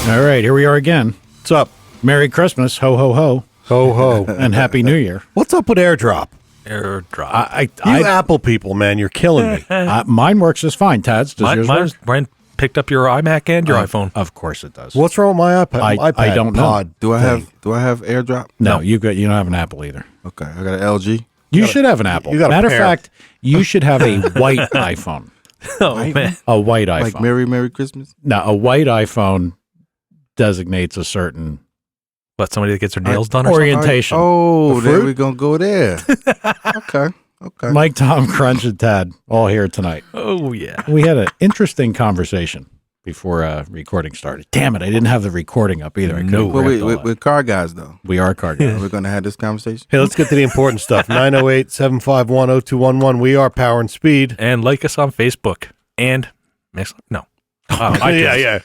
All right, here we are again. What's up? Merry Christmas, ho, ho, ho. Ho, ho. And Happy New Year. What's up with AirDrop? I You Apple people, man, you're killing me. mine works just fine, Tad's. Does yours work? Mine picked up your iMac and your iPhone. Of course it does. What's wrong with my iPad? I don't know. Pod Do I thing? have AirDrop? No, you don't have an Apple either. Okay, I got an LG. You should have an Apple. you got a Matter of pair. fact, you should have a white iPhone. Oh, man. A white iPhone. Like Merry Christmas. Now, a white iPhone designates a certain What, somebody that gets their nails done or something? orientation. Oh, A there fruit? we gonna go there. Okay. Mike, Tom, Crunch, and Tad all here tonight. Oh, yeah. We had an interesting conversation before recording started. Damn it, I didn't have the recording up either. I couldn't Well, grab all that. we're car guys though. We are car guys. We're gonna have this conversation. Hey, let's get to the important stuff. 908-751-0211. We are Power and Speed. And like us on Facebook. And, no. Yeah.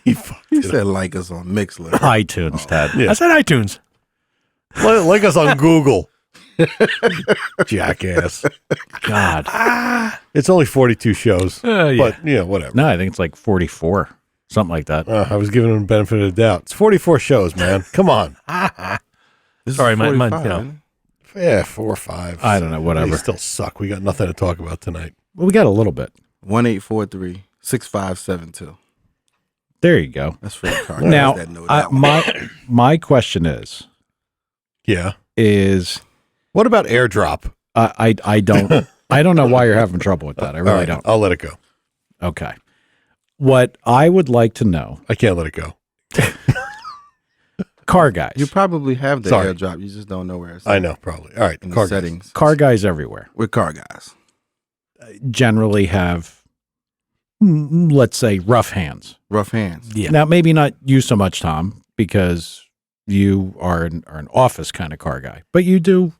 He said like us on Mixler. iTunes, Tad. Yeah. I said iTunes. Like us on Google. Jackass. God. It's only 42 shows. Yeah. But, whatever. No, I think it's like 44. Something like that. I was giving them the benefit of the doubt. It's 44 shows, man. Come on. This Sorry, is mine, 45, you know. isn't it? Yeah, 4 or 5. I don't know, whatever. They still suck. We got nothing to talk about tonight. Well, we got a little bit. 1-843-6572. There you go. That's for the car Now, guys that know that one. my question Yeah. is What about AirDrop? I don't know why you're having trouble with that. I All really right, don't. I'll let it go. Okay. What I would like to know, I can't let it go. car guys. You probably have the Sorry. AirDrop. You just don't know where it's I know, probably. All right. in the car guys. settings. Car guys everywhere We're car guys. generally have, let's say, rough hands. Rough hands. Yeah. Now, maybe not you so much, Tom, because you are an office kind of car guy, but you do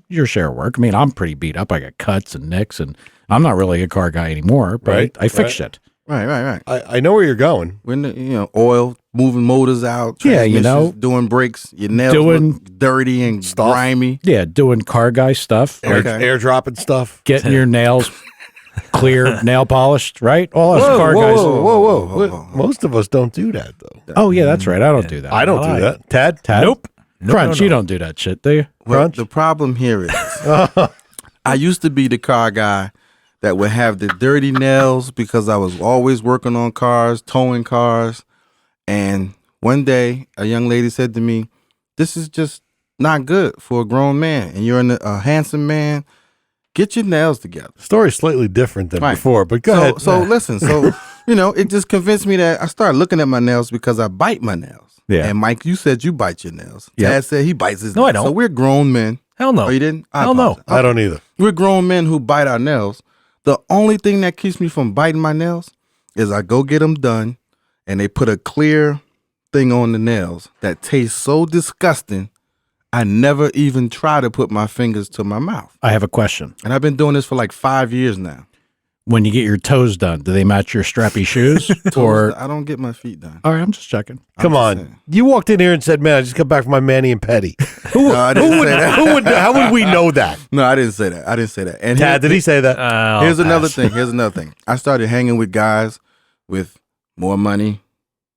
your share of work. I mean, I'm pretty beat up. I got cuts and nicks, and I'm not really a car guy anymore, but Right, I fix right. shit. Right. I know where you're going. When oil, moving motors out, Yeah, you know. transmissions, doing brakes, your nails Doing look dirty and stuff. grimy. Yeah, doing car guy stuff, like Okay. AirDrop stuff. getting your nails clear, nail polished, right? All us Whoa, car whoa, guys. whoa. Most of us don't do that, though. Oh, yeah, that's right. I don't do that. I don't do that. Tad? Nope. Crunch, No. you don't do that shit, do you? Well, Crunch? the problem here is I used to be the car guy that would have the dirty nails because I was always working on cars, towing cars. And one day a young lady said to me, "This is just not good for a grown man. And you're a handsome man. Get your nails together." Story's slightly different than Right. before, but go ahead. So listen, it just convinced me that I started looking at my nails because I bite my nails. Yeah. And Mike, you said you bite your nails. Yep. Dad said he bites his No, nails. I don't. So we're grown men. Hell no. Oh, you didn't? Hell no. apologize. I don't either. We're grown men who bite our nails. The only thing that keeps me from biting my nails is I go get them done and they put a clear thing on the nails that tastes so disgusting, I never even try to put my fingers to my mouth. I have a question. And I've been doing this for like 5 years now. When you get your toes done, do they match your strappy shoes? Or I don't get my feet done. all right, I'm just checking. Come just on. saying. You walked in here and said, man, I just got back from my mani and pedi. No, I didn't say that. How would we know that? No, I didn't say that. I didn't say that. And Tad, did he say that? Here's another thing. Here's another thing. I started hanging with guys with more money,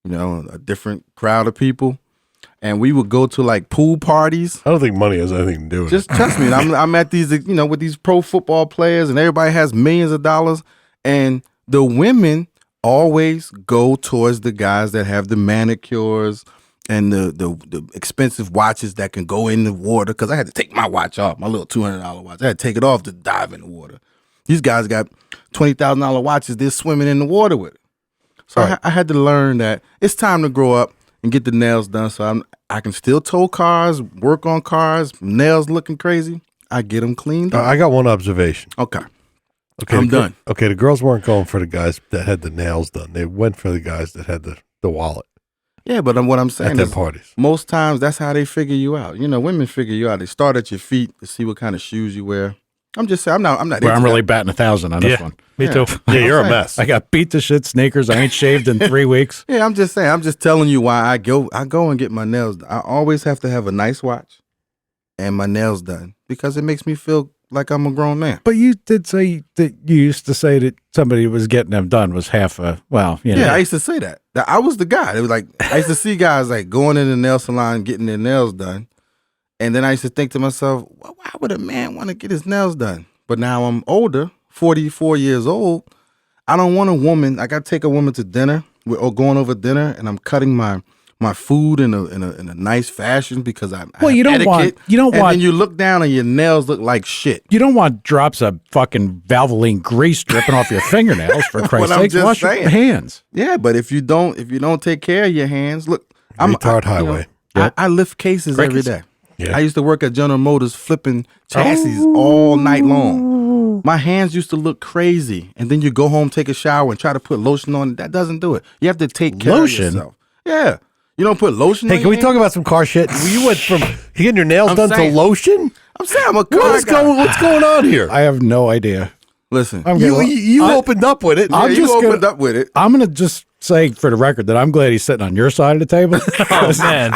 a different crowd of people. And we would go to like pool parties. I don't think money has anything to do with Just it. trust me. I'm at these, with these pro football players and everybody has millions of dollars. And the women always go towards the guys that have the manicures and the expensive watches that can go in the water. Because I had to take my watch off, my little $200 watch. I had to take it off to dive in the water. These guys got $20,000 watches. They're swimming in the water with it. So Right. I had to learn that it's time to grow up and get the nails done. So I can still tow cars, work on cars, nails looking crazy. I get them cleaned up. I got one observation. Okay. Okay, I'm the gir- done. Okay, the girls weren't going for the guys that had the nails done. They went for the guys that had the wallet Yeah, but what I'm saying at their is parties. most times that's how they figure you out. Women figure you out. They start at your feet to see what kind of shoes you wear. I'm just saying, I'm not Well, into I'm really that. batting 1,000 on this Yeah. one. Me Yeah. too. Yeah, you're a saying. mess. I got beat to shit sneakers. I ain't shaved in 3 weeks. Yeah, I'm just saying. I'm just telling you why I go and get my nails done. I always have to have a nice watch and my nails done because it makes me feel like I'm a grown man. But you did say that you used to say that somebody who was getting them done was half a, well, you know. Yeah, I used to say that. I was the guy. It was like I used to see guys like going in the nail salon, getting their nails done. And then I used to think to myself, well, why would a man want to get his nails done? But now I'm older, 44 years old. I don't want a woman. Like I take a woman to dinner, or going over dinner, and I'm cutting my food in a nice fashion because I Well, you don't etiquette, want. and then you look down and your nails look like shit. You don't want drops of fucking Valvoline grease dripping off your fingernails, for Christ's I'm sake. just Wash saying. your hands. Yeah, but if you don't take care of your hands, look, Retard highway. I lift cases every day. Yeah. I used to work at General Motors flipping chassis all night long. My hands used to look crazy. And then you go home, take a shower, and try to put lotion on. That doesn't do it. You have to take care of yourself. Yeah. You don't put lotion on Hey, can we talk about some car shit? You went from getting your nails done saying- to lotion? I'm saying I'm a car guy. What's going on here? I have no idea. Listen, You opened up with it. I'm you just opened up with it. I'm going to just say for the record that I'm glad he's sitting on your side of the table. Oh man,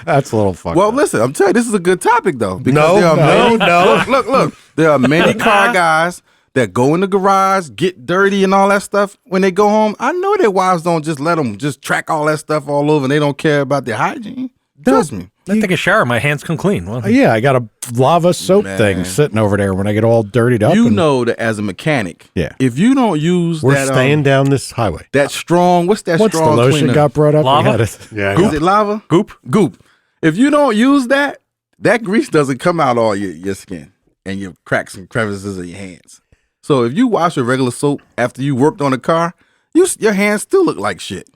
That's a little fucked Well, up. listen, I'm telling you, this is a good topic, though. Because No, there are no, many, no. Look. There are many car guys that go in the garage, get dirty and all that stuff. When they go home, I know their wives don't just let them just track all that stuff all over and they don't care about their hygiene. Trust me. I take a shower, my hands come clean. Well, Yeah, I got a lava soap Man. thing sitting over there when I get all dirtied up. You and- know that as a mechanic, Yeah. if you don't use We're that, staying down this highway. that strong, what's that Once the strong lotion cleaner? got brought up, we Lava? had it. Yeah, Is it lava? Goop. If you don't use that, that grease doesn't come out all your skin and your cracks and crevices of your hands. So if you wash with regular soap after you worked on a car, your hands still look like shit.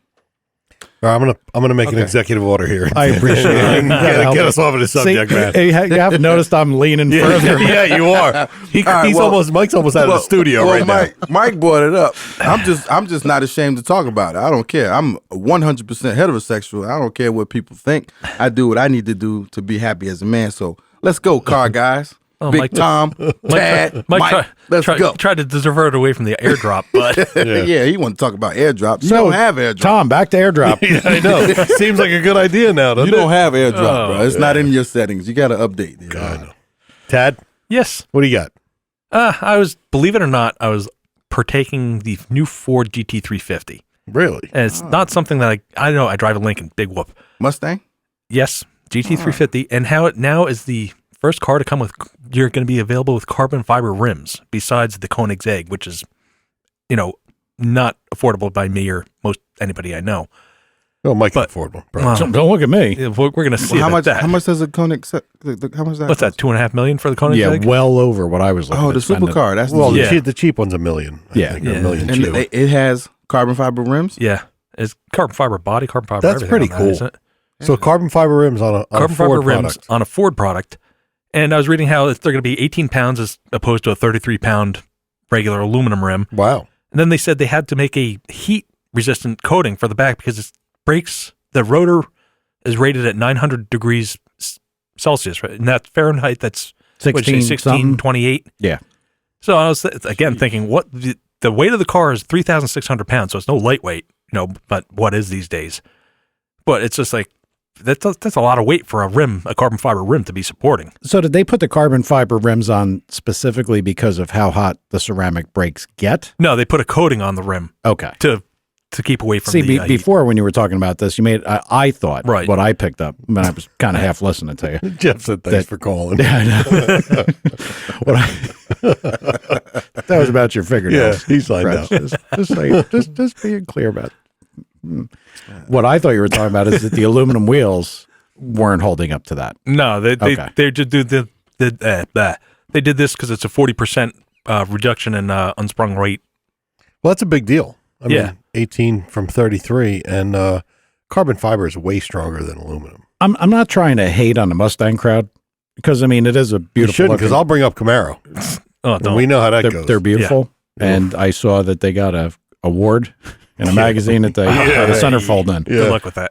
All right, I'm gonna make an executive order here. I appreciate it. Get us off of the subject, man. You haven't noticed I'm leaning further. Yeah, you are. Mike's almost out of the studio right now. Mike brought it up. I'm just not ashamed to talk about it. I don't care. I'm 100% heterosexual. I don't care what people think. I do what I need to do to be happy as a man. So let's go, car guys. Oh, Big Mike- Tom, Tad, Mike, let's go. Tried to divert away from the airdrop, but Yeah, he want to talk about airdrop. You So, don't have airdrop. Tom, back to airdrop. Yeah, I know. Seems like a good idea now, doesn't You it? don't have airdrop, Oh, bro. It's not in your settings. You got to update it. I know. Tad, yes, what do you got? I was, believe it or not, I was partaking the new Ford GT350, Really? and it's not something that I know. I drive a Lincoln, big whoop. Mustang? Yes, GT350, and how it now is the first car to come with. You're going to be available with carbon fiber rims, besides the Koenigsegg, which is, not affordable by me or most anybody I know. Oh, Mike can But- afford one. Bro. Well, Don't look at me. We're going to see How about much? that. How much does a Koenigsegg? How much is that? What's that? cost? $2.5 million for the Yeah, Koenigsegg? well over what I was looking Oh, at the spending. supercar. That's Well, Yeah. the cheap one's $1 million. I Yeah. think, Yeah. or $1 million and cheap. it has carbon fiber rims. Yeah, it's carbon fiber body, carbon fiber. That's everything pretty on that, cool. isn't it? So carbon fiber rims on a Carbon Ford fiber rims product. on a Ford product, and I was reading how they're going to be 18 pounds as opposed to a 33-pound regular aluminum rim. Wow. And then they said they had to make a heat-resistant coating for the back because it breaks. The rotor is rated at 900 degrees Celsius, right? And that's Fahrenheit. That's 1628. Yeah. So I was again thinking, what the weight of the car is 3,600 pounds, so it's no lightweight, but what is these days? But it's just like that's a lot of weight for a carbon fiber rim to be supporting. So did they put the carbon fiber rims on specifically because of how hot the ceramic brakes get? No, they put a coating on the rim Okay. to keep away from See, the heat. before when you were talking about this, you made I thought Right. what I picked up when I was kind of half listening to you. Jeff said thanks for calling. Yeah, I know. That was about your fingernails. Yeah, he signed Reg. out. Just being clear about it. What I thought you were talking about is that the aluminum wheels weren't holding up to that. No, they Okay. they just do they did this because it's a 40% reduction in unsprung rate. Well, that's a big deal. I Yeah. mean, 18 from 33, and carbon fiber is way stronger than aluminum. I'm not trying to hate on the Mustang crowd because I mean it is a You beautiful. shouldn't, because looking- I'll bring up Camaro. Oh, And don't. we know how that goes. they're beautiful, and I saw that they got a award in a magazine at the centerfold. Then Good luck with that.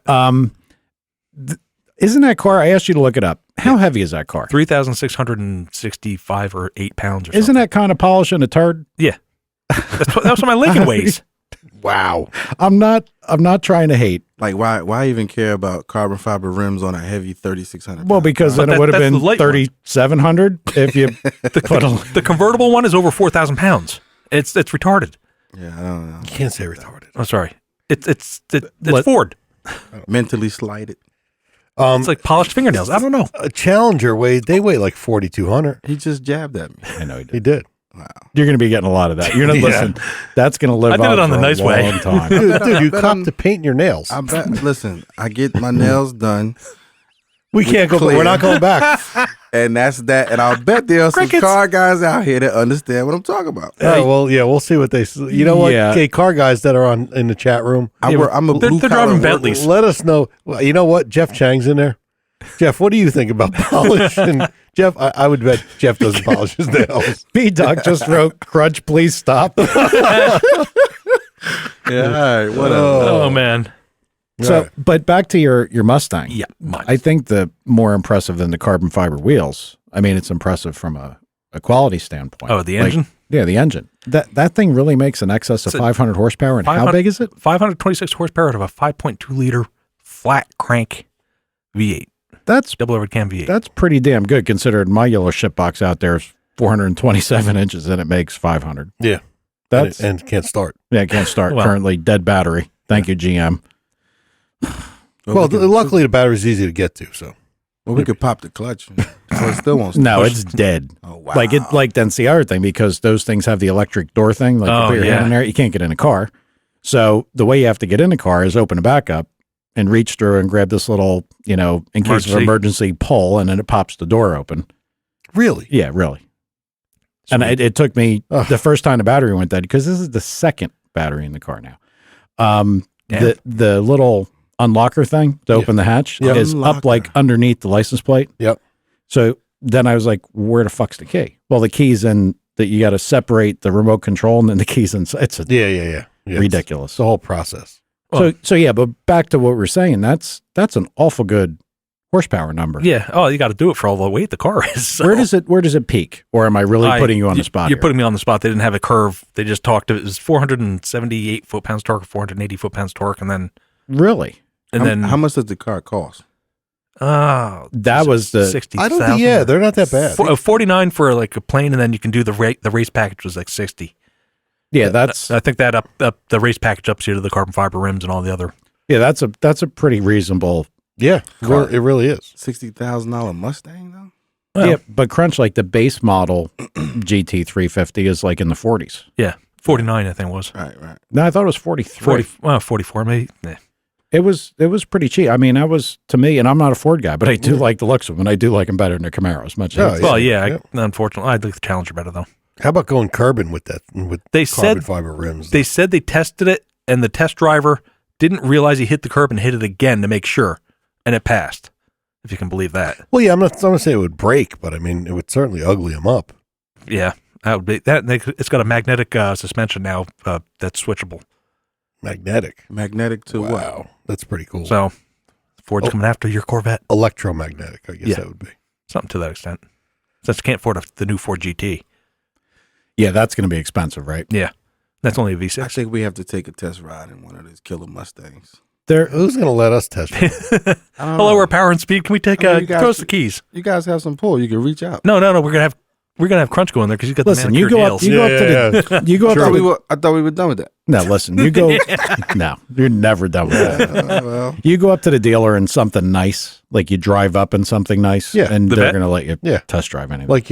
isn't that car? I asked you to look it up. How heavy is that car? 3,665 or 8 pounds or Isn't something. that kind of polishing a turd? Yeah. That's what my Lincoln weighs. Wow. I'm not trying to hate. Like, why even care about carbon fiber rims on a heavy 3600? Well, because But then it would have that's been the light one. 3,700 if you put a. The convertible one is over 4,000 pounds. It's retarded. Yeah, I don't know. You can't say retarded. I'm sorry. It's Let- Ford. Mentally slighted. It's like polished fingernails. I don't know. A Challenger weigh like 4,200. He just jabbed at me. I know you did. He did. Wow. You're going to be getting a lot of that. You're not Yeah. listen. That's going to live. I did it on on the for a nice way. long time. Dude, you bet cop I'm- to painting your nails. I bet. Listen, I get my nails done, We can't go, but we're not going back. and that's that. And I'll bet there are some Crickets. car guys out here that understand what I'm talking about. Oh, well, yeah, we'll see what they. You know what? Yeah. Okay, car guys that are in the chat room, I'm a They're blue driving collar worker. Bentleys. let us know. Well, you know what? Jeff Chang's in there. Jeff, what do you think about polish? And Jeff, I would bet Jeff doesn't polish his nails. B-Doc just wrote, "Crunch, please stop." Yeah, all right, whatever. Oh, man. So, Right. but back to your Mustang. Yeah. Mine. I think the more impressive than the carbon fiber wheels. I mean, it's impressive from a quality standpoint. Oh, the Like, engine? yeah, the engine. That thing really makes an excess of It's a 500 horsepower. And how 500 big is it? 526 horsepower out of a 5.2 liter flat crank V8. That's Double overhead cam V8. That's pretty damn good considering my yellow ship box out there is 427 inches and it makes 500. Yeah. That's and can't start. yeah, can't start Well- currently dead battery. Thank you, GM. Well, luckily the battery's easy to get to. So we could pop the clutch, so it still won't. No, push. it's dead. Oh, wow. Like that's the other thing because those things have the electric door thing. Like you Oh, put your yeah. hand in there, you can't get in a car. So the way you have to get in a car is open a back up and reach through and grab this little, in case of Emergency. emergency pull, and then it pops the door open. really, Yeah, really. And it took me Ugh. the first time the battery went dead because this is the second battery in the car now. Yeah. The little unlocker thing to open the hatch Yeah. is up like Unlocker. underneath the license plate. Yep. So then I was like, where the fuck's the key? Well, the key's in that you got to separate the remote control and then the key's in. It's yeah. ridiculous. It's the whole process. So yeah, but back to what we're saying, that's an awful good horsepower number. Yeah. Oh, you got to do it for all the weight the car is. So. Where does it peak? Or am I really putting you on the spot? You're here? putting me on the spot. They didn't have a curve. They just talked. It was 478 foot-pounds torque, 480 foot-pounds torque, and then Really? How much does the car cost? That was the 60. I don't think. Yeah, they're not that bad. 49 for like a plane, and then you can do the race package was like 60. yeah. That's I think that up the race package ups you to the carbon fiber rims and all the other. yeah. That's a pretty reasonable. Yeah, Car. it really is. $60,000 Mustang though. Well, Yeah, but Crunch, like the base model GT350 is like in the 40s. Yeah, 49 I think it was. Right. No, I thought it was 43. 44 maybe. Yeah. It was pretty cheap. I mean, to me, and I'm not a Ford guy, but I do like the looks of them, and I do like them better than the Camaros. Much Oh, as yeah. Well, yeah. Yep. Unfortunately, I like the Challenger better though. How about going carbon with that? With They carbon said fiber rims. they said they tested it, and the test driver didn't realize he hit the curb and hit it again to make sure, and it passed. If you can believe that. Well, yeah, I'm not going to say it would break, but I mean, it would certainly ugly them up. Yeah, that would be that. It's got a magnetic suspension now that's switchable. Magnetic. Magnetic to what? Wow, that's pretty cool. So Ford's Oh. coming after your Corvette, Electromagnetic, I guess Yeah. that would be. something to that extent. Since you can't afford the new Ford GT. yeah, that's going to be expensive, right? Yeah, that's only a I V6. think we have to take a test ride in one of these killer Mustangs. There, Who's going to let us test it? I don't Hello, know. we're power and speed. Can we take I mean, you guys- throw us the keys? You guys have some pull. You can reach out. No. We're gonna have Crunch going there because he's got listen. the You manicured go nails. up. You go up to the. You go I up thought, to we the. were, I thought we were done with that. No, listen. You go. No, you're never done with that. Well, You go up to the dealer in something nice, like you drive up in something nice, Yeah, and the they're vet? going to let you Yeah. test drive anything. like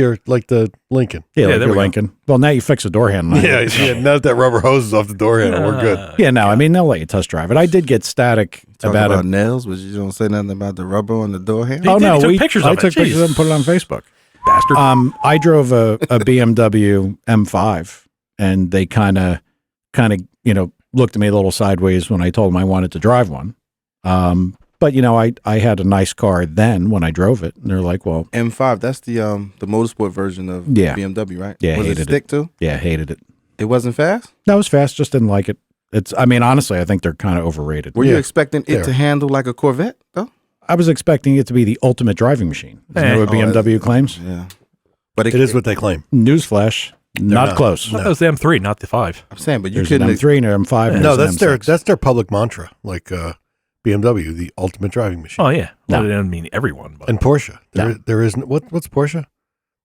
the Lincoln. yeah, like there your we go. Lincoln. Well, now you fix a door handle. Yeah, now that that rubber hose is off the door handle, we're good. Yeah, no, I mean they'll let you test drive it. I did get static talk about about it. nails, but you don't say nothing about the rubber on the door handle. Oh did. no, He took pictures I of it. took pictures of it Jeez. and put it on Facebook. Bastard. I drove a BMW M5, and they kind of looked at me a little sideways when I told them I wanted to drive one. But I had a nice car then when I drove it, and they're like, "Well, M5, that's the motorsport version of Yeah. BMW, right? Yeah, Was it hated it. stick too? yeah, hated it. It wasn't fast? That was fast, just didn't like it. I mean, honestly, I think they're kind of overrated. Were you Yeah. expecting it There. to handle like a Corvette though? I was expecting it to be the ultimate driving machine. Isn't that what Oh, BMW claims? Yeah. But It is what they claim. Newsflash, not not. close. I thought that was the M3, not the 5. I'm saying, but you There's an couldn't. M3 and an M5. and No, there's an M6. that's their public mantra, like BMW, the ultimate driving machine, Oh, yeah. No. Well, it didn't mean everyone, but and Porsche. No. There is what's Porsche?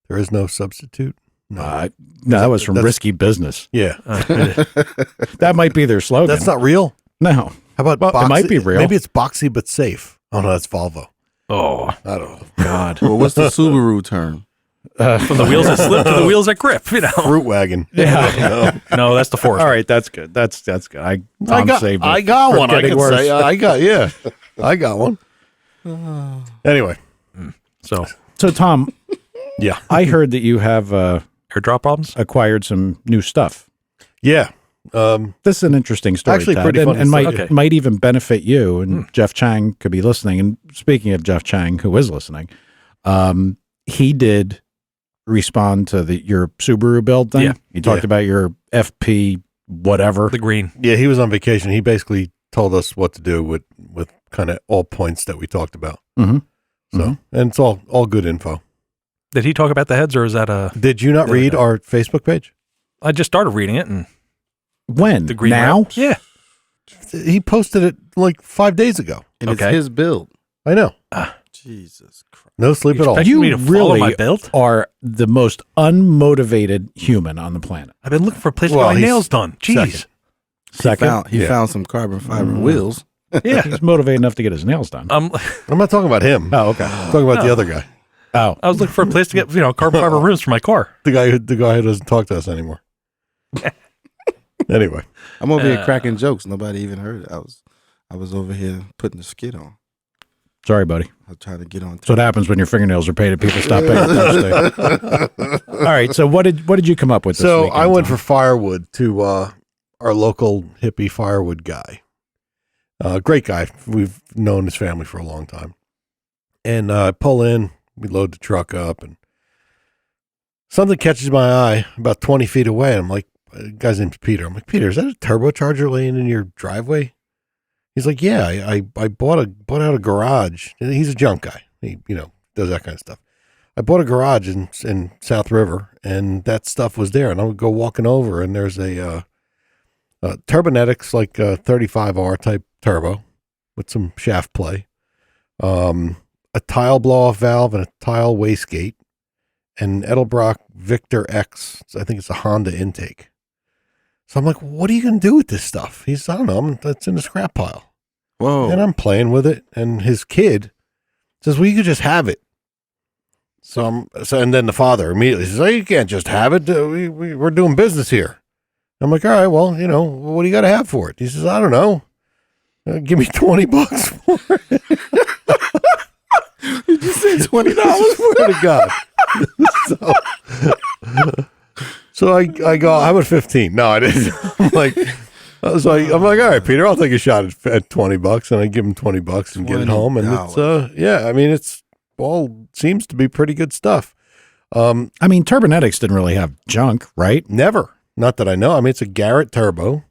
There is no substitute. No, No, that was from That's- Risky Business. yeah, That might be their slogan. that's not real. No. How about Well, it might be real. Maybe it's boxy but safe. Oh no, that's Volvo. oh, I don't know. God. Well, what's the Subaru term? from the wheels that slip to the wheels that grip, you know. Fruit wagon. Yeah. No, that's the Forester. All right, that's good. That's good. Tom saved it I got from one. I getting can worse. say I got one. Anyway, So, So, Tom, yeah, I heard that you have airdrop problems? acquired some new stuff. yeah. This is an interesting story, Actually, Tad, pretty and, funny and might stuff. Okay. might even benefit you. And Jeff Chang could be listening. And speaking of Jeff Chang, who is listening, he did respond to your Subaru build thing. Yeah. You talked Yeah. about your FP whatever. The green. Yeah, he was on vacation. He basically told us what to do with kind of all points that we talked about. Mhm. So, and it's all good info. Did he talk about the heads, or is that a? Did you not read our Facebook page? I just started reading it, and When? the green Now? wrap- Yeah. He posted it like 5 days ago. And Okay. it's his build. I know. Jesus Christ. No sleep at all. Expect You me to follow really my build? are the most unmotivated human on the planet. I've been looking for a place to Well, get my he's nails done. Jeez. second. Second, He Yeah. found some carbon fiber wheels. Yeah. he's motivated enough to get his nails done. I'm not talking about him. Oh, okay. I'm talking about the other guy. Oh, I was looking for a place to get, carbon fiber rims for my car. The guy who doesn't talk to us anymore. Anyway, I'm over here cracking jokes. Nobody even heard it. I was over here putting the skit on. sorry, buddy. I was trying to get on. That's what happens when your fingernails are painted. People stop paying attention to you. All right. So what did you come up with this so weekend, I went Tom? for firewood to our local hippie firewood guy. Great guy. We've known his family for a long time. And I pull in, we load the truck up, and something catches my eye about 20 feet away. I'm like, the guy's name's Peter. I'm like, Peter, is that a turbocharger laying in your driveway? He's like, yeah, I bought out a garage. And he's a junk guy. He, does that kind of stuff. I bought a garage in South River, and that stuff was there. And I would go walking over, and there's a Turbonetics, like a 35R type turbo with some shaft play, a tile blow-off valve and a tile wastegate, and Edelbrock Victor X. I think it's a Honda intake. So I'm like, what are you going to do with this stuff? He's, I don't know, that's in the scrap pile. Whoa. And I'm playing with it, and his kid says, well, you could just have it. So and then the father immediately says, oh, you can't just have it. We're doing business here. I'm like, all right, well, what do you got to have for it? He says, I don't know. Give me $20 for it. Did you say $20? Swear to God. So I go, how about 15? No, I didn't. I'm like, all right, Peter, I'll take a shot at $20, and I give him $20 and get it home. And it's, it's all seems to be pretty good stuff. I mean, Turbonetics didn't really have junk, right? Never. Not that I know. I mean, it's a Garrett turbo.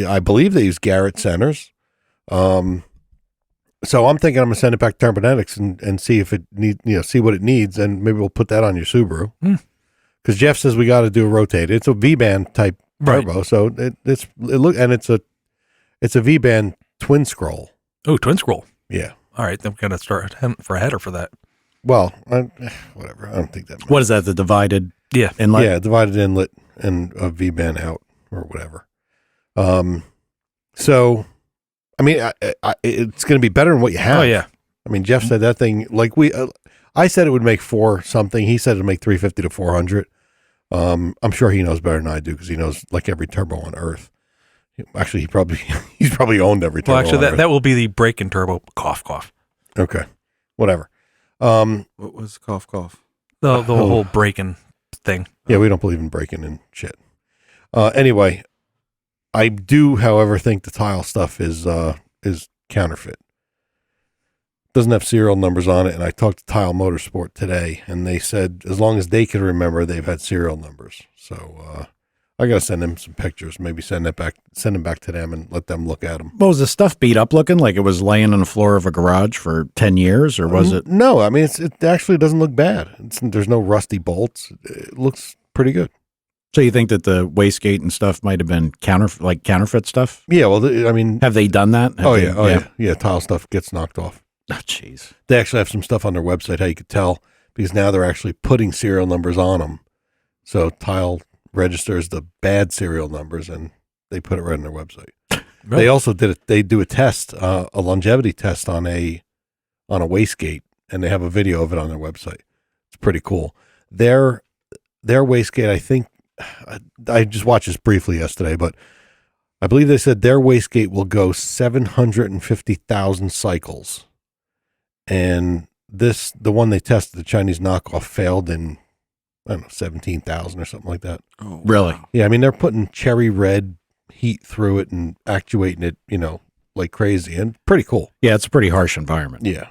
I believe they use Garrett centers. So I'm thinking I'm gonna send it back to Turbonetics and see if it see what it needs, and maybe we'll put that on your Subaru. Because Jeff says we got to do a rotated. It's a V-band type turbo, so it's a V-band twin scroll. Oh, twin scroll. Yeah. All right, then we're gonna start for a header for that. Well, whatever. I don't think that. What is that? The divided Yeah. inlet? Yeah, divided inlet and a V-band out or whatever. So, I mean, it's going to be better than what you have. Oh yeah. I mean, Jeff said that thing, like I said it would make 4 something. He said it'd make 350 to 400. I'm sure he knows better than I do, because he knows like every turbo on earth. Actually, he's probably owned every turbo. Well, actually, on earth. that will be the break-in turbo. Cough, cough. Okay, whatever. What was cough? The whole break-in thing. Yeah, we don't believe in breaking in shit. Anyway, I do, however, think the tile stuff is counterfeit. Doesn't have serial numbers on it, and I talked to Tile Motorsport today, and they said as long as they can remember, they've had serial numbers. So I got to send them some pictures. Maybe send them back to them and let them look at them. What was the stuff beat up looking like? It was laying on the floor of a garage for 10 years, or was it? No, I mean it actually doesn't look bad. There's no rusty bolts. It looks pretty good. So you think that the wastegate and stuff might have been counterfeit stuff? Yeah, well, I mean, Have they done that? Yeah, tile stuff gets knocked off. Oh, jeez. They actually have some stuff on their website how you could tell, because now they're actually putting serial numbers on them. So tile registers the bad serial numbers, and they put it right on their website. Really? They also they do a test, a longevity test on a wastegate, and they have a video of it on their website. It's pretty cool. Their wastegate, I think, I just watched this briefly yesterday, but I believe they said their wastegate will go 750,000 cycles. And the one they tested, the Chinese knockoff, failed in, I don't know, 17,000 or something like that. Oh, Really? wow. Yeah, I mean, they're putting cherry red heat through it and actuating it, like crazy, and pretty cool. Yeah, it's a pretty harsh environment. Yeah.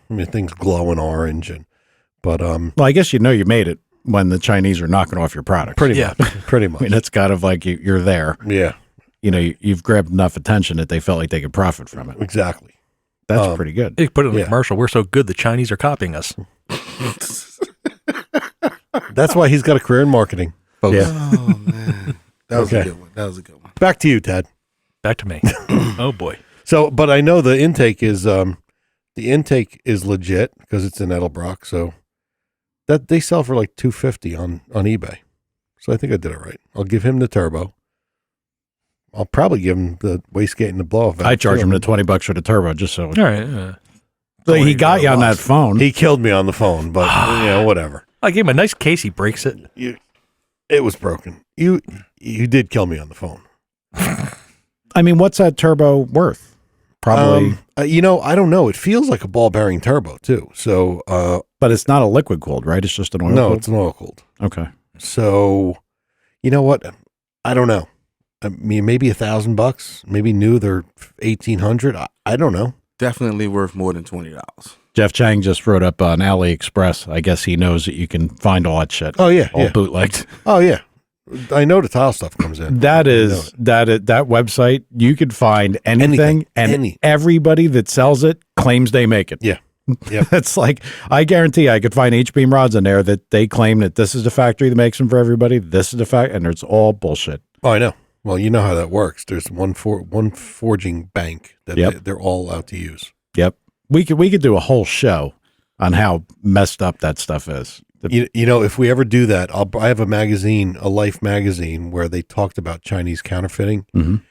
I mean, things glowing orange, but Well, I guess you made it when the Chinese are knocking off your product. pretty much. I mean, it's kind of like you're there. Yeah, You've grabbed enough attention that they felt like they could profit from it. exactly. That's pretty good. You put it in the Yeah. commercial. We're so good, the Chinese are copying us. That's why he's got a career in marketing, folks. Yeah. Oh man, that was Okay. a good one. That was a good one. Back to you, Ted. Back to me. Oh boy. So, but I know the intake is legit because it's in Edelbrock. So that they sell for like $250 on eBay. So I think I did it right. I'll give him the turbo. I'll probably give him the wastegate and the blow off. I charge him the $20 for the turbo just so. All right. So he got you on that phone. He killed me on the phone, but whatever. I gave him a nice case. He breaks it. It was broken. You did kill me on the phone. I mean, what's that turbo worth? Probably, I don't know. It feels like a ball bearing turbo too. So, but it's not a liquid cooled, right? It's just an oil no, cooled? it's an oil cooled. Okay. So, you know what? I don't know. I mean, maybe $1,000. Maybe new they're 1,800. I don't know. Definitely worth more than $20. Jeff Chang just wrote up on AliExpress. I guess he knows that you can find all that shit. Oh yeah, all yeah. bootlegged. Oh yeah. I know the tile stuff comes in. That I know is it. that website. You could find anything, and everybody that sells it claims they make it. Yeah. Yep. It's like, I guarantee I could find H-beam rods in there that they claim that this is the factory that makes them for everybody. This is the fact, and it's all bullshit. Oh, I know. Well, you know how that works. There's one forging bank that Yep. they're all out to use. Yep. We could do a whole show on how messed up that stuff is. If we ever do that, I have a magazine, a Life magazine, where they talked about Chinese counterfeiting, Mhm.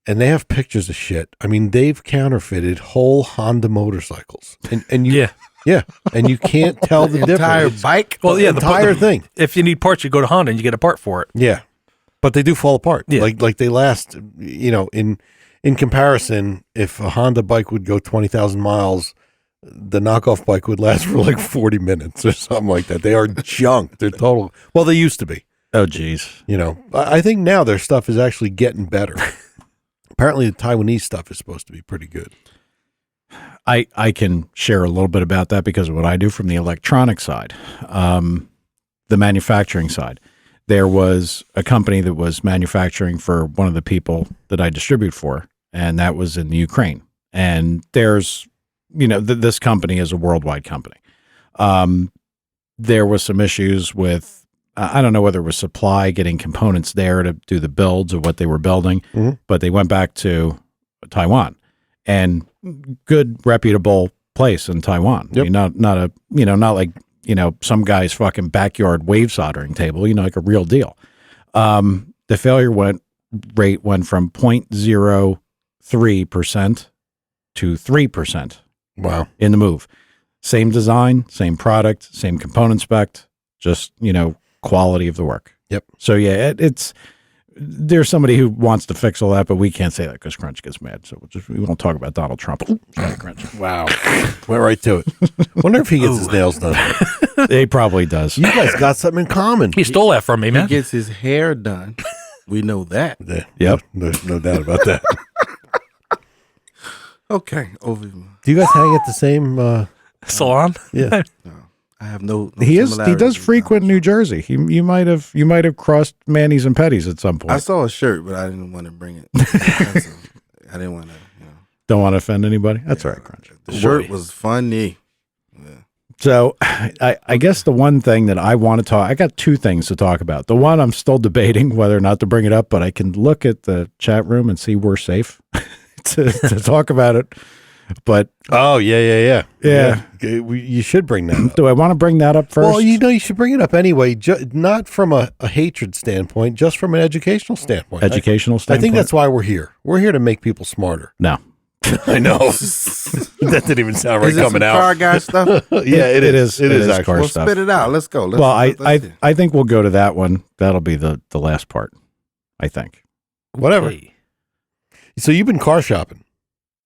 and they have pictures of shit. I mean, they've counterfeited whole Honda motorcycles, and you, yeah, and you can't tell the Entire difference. bike. Well, yeah, the entire thing. If you need parts, you go to Honda and you get a part for it. Yeah, but they do fall apart. Yeah. Like they last. In comparison, if a Honda bike would go 20,000 miles, the knockoff bike would last for like 40 minutes or something like that. They are junk. They're total. Well, they used to be. Oh, geez. I think now their stuff is actually getting better. Apparently, the Taiwanese stuff is supposed to be pretty good. I can share a little bit about that because of what I do from the electronic side, the manufacturing side. There was a company that was manufacturing for one of the people that I distribute for, and that was in the Ukraine. And there's, this company is a worldwide company. There was some issues with, I don't know whether it was supply, getting components there to do the builds of what they were building, but they went back to Taiwan, and good, reputable place in Taiwan. Yep. I mean, not like, some guy's fucking backyard wave soldering table, like a real deal. The failure rate went from 0.03% to 3%. Wow. In the move. Same design, same product, same component spec, just, quality of the work. Yep. So yeah, there's somebody who wants to fix all that, but we can't say that because Crunch gets mad. So we won't talk about Donald Trump. Ooh, sorry, Crunch. Wow. Went right to it. Wonder if he gets his nails done. He probably does. You guys got something in common. He stole that from me, He man. gets his hair done. We know that. Yeah, Yep. There's no doubt about that. Okay. Over. Do you guys hang at the same? Salon? Yeah. I have no. He does similarities. frequent New Jersey. You might have crossed Manny's and Petty's at some point. I saw a shirt, but I didn't want to bring it. I didn't want to. Don't want to offend anybody. That's all right, Crunch. The shirt was funny. Yeah. So I guess the one thing that I want to talk, I got two things to talk about. The one I'm still debating whether or not to bring it up, but I can look at the chat room and see we're safe to talk about it. But yeah. You should bring that up. do I want to bring that up first? Well, you should bring it up anyway, not from a hatred standpoint, just from an educational standpoint. I think that's why we're here. We're here to make people smarter. No. I know. That didn't even sound right Is it coming some out. car guy stuff? Yeah, it is. It is actually. car Well, stuff. spit it out. Let's go. Let's see. I think we'll go to that one. That'll be the last part, I think. Whatever. Hey. So you've been car shopping.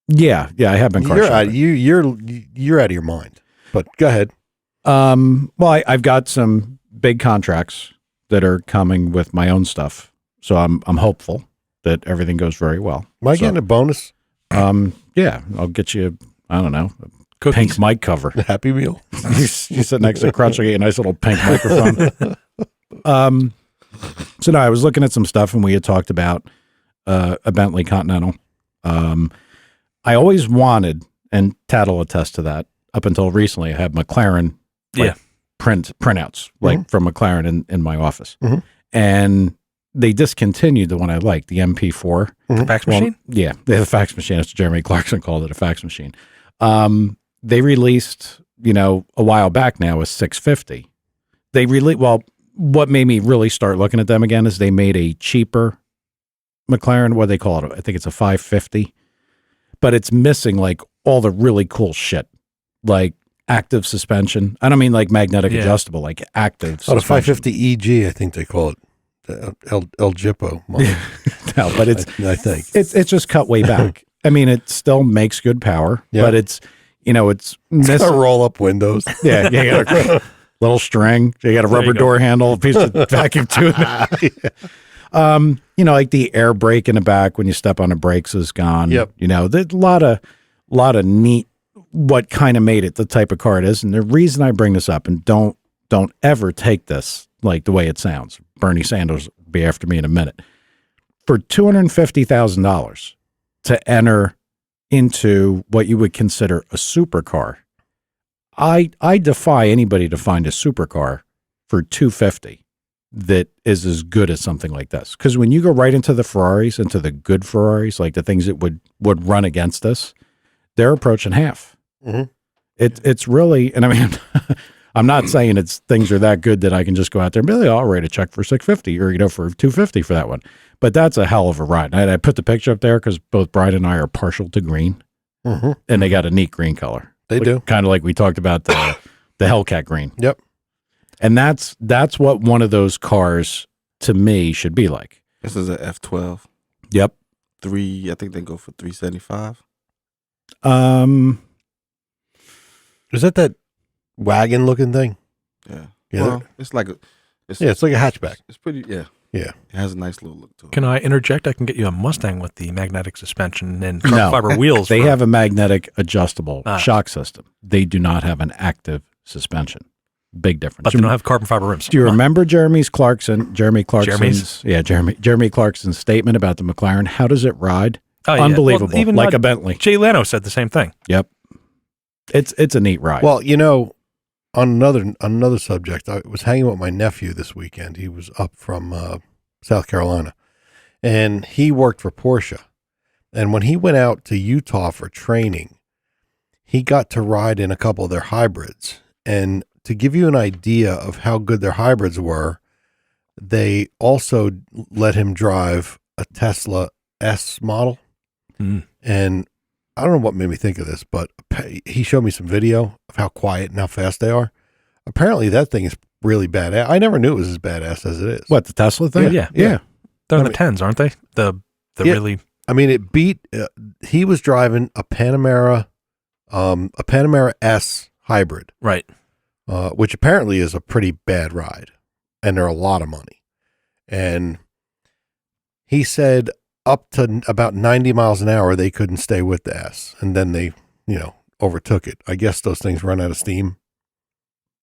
Yeah, I have been car shopping. You're out of your mind. But go ahead. Well, I've got some big contracts that are coming with my own stuff, so I'm hopeful that everything goes very well. Am I getting a bonus? Yeah, I'll get you. I don't know, a Cookies. pink mic cover. Happy Meal. you sit next to Crutch, you get a nice little pink microphone. So no, I was looking at some stuff, and we had talked about a Bentley Continental. I always wanted, and Tad will attest to that. Up until recently, I had McLaren printouts from McLaren in my office, and they discontinued the one I liked, the MP4 Fax Machine. Yeah, they had a fax machine. That's what Jeremy Clarkson called it, a fax machine. They released, a while back now, a 650. What made me really start looking at them again is they made a cheaper McLaren. What do they call it? I think it's a 550, but it's missing like all the really cool shit, like active suspension. I don't mean like magnetic adjustable, like active. Oh, the suspension. 550 EG, I think they call it. El Jippo model. No, but it's I think it's just cut way back. I mean, it still makes good power, but it's it's got roll up windows. Yeah, you got a little string. You got a rubber door handle, a piece of vacuum tube. Like the air brake in the back when you step on the brakes is gone. Yep. There's a lot of neat. What kind of made it the type of car it is, and the reason I bring this up, and don't ever take this like the way it sounds. Bernie Sanders will be after me in a minute. For $250,000 to enter into what you would consider a supercar, I defy anybody to find a supercar for $250 that is as good as something like this. Because when you go right into the Ferraris, into the good Ferraris, like the things that would run against this, they're approaching half. Mm-hmm. It's really, and I mean, I'm not saying things are that good that I can just go out there and be like, I'll write a check for $650 or for $250 for that one. But that's a hell of a ride. And I put the picture up there because both Brian and I are partial to green, and they got a neat green color. They do, kind of like we talked about the Hellcat green. Yep. And that's what one of those cars to me should be like. This is an F12. Yep. I think they go for $375. Is that wagon looking thing? Yeah. Yeah. Well, it's like a hatchback. It's pretty. Yeah. Yeah. It has a nice little look to it. Can I interject? I can get you a Mustang with the magnetic suspension and carbon fiber wheels. They have a magnetic adjustable Ah. shock system. They do not have an active suspension. Big difference. But they don't have carbon fiber rims. Do you remember Jeremy Clarkson's statement about the McLaren? How does it ride? Oh, yeah. Unbelievable. Well, even like a Bentley. Jay Leno said the same thing. Yep. It's a neat ride. Well, on another subject, I was hanging with my nephew this weekend. He was up from South Carolina, and he worked for Porsche. And when he went out to Utah for training, he got to ride in a couple of their hybrids. And to give you an idea of how good their hybrids were, they also let him drive a Tesla S model. And I don't know what made me think of this, but he showed me some video of how quiet and how fast they are. Apparently that thing is really badass. I never knew it was as badass as it is. What, the Tesla thing? Yeah. Yeah. They're in the tens, aren't they? The really. I mean, it beat. He was driving a Panamera S hybrid, Right. which apparently is a pretty bad ride, and they're a lot of money. And he said up to about 90 miles an hour, they couldn't stay with the S, and then they, overtook it. I guess those things run out of steam.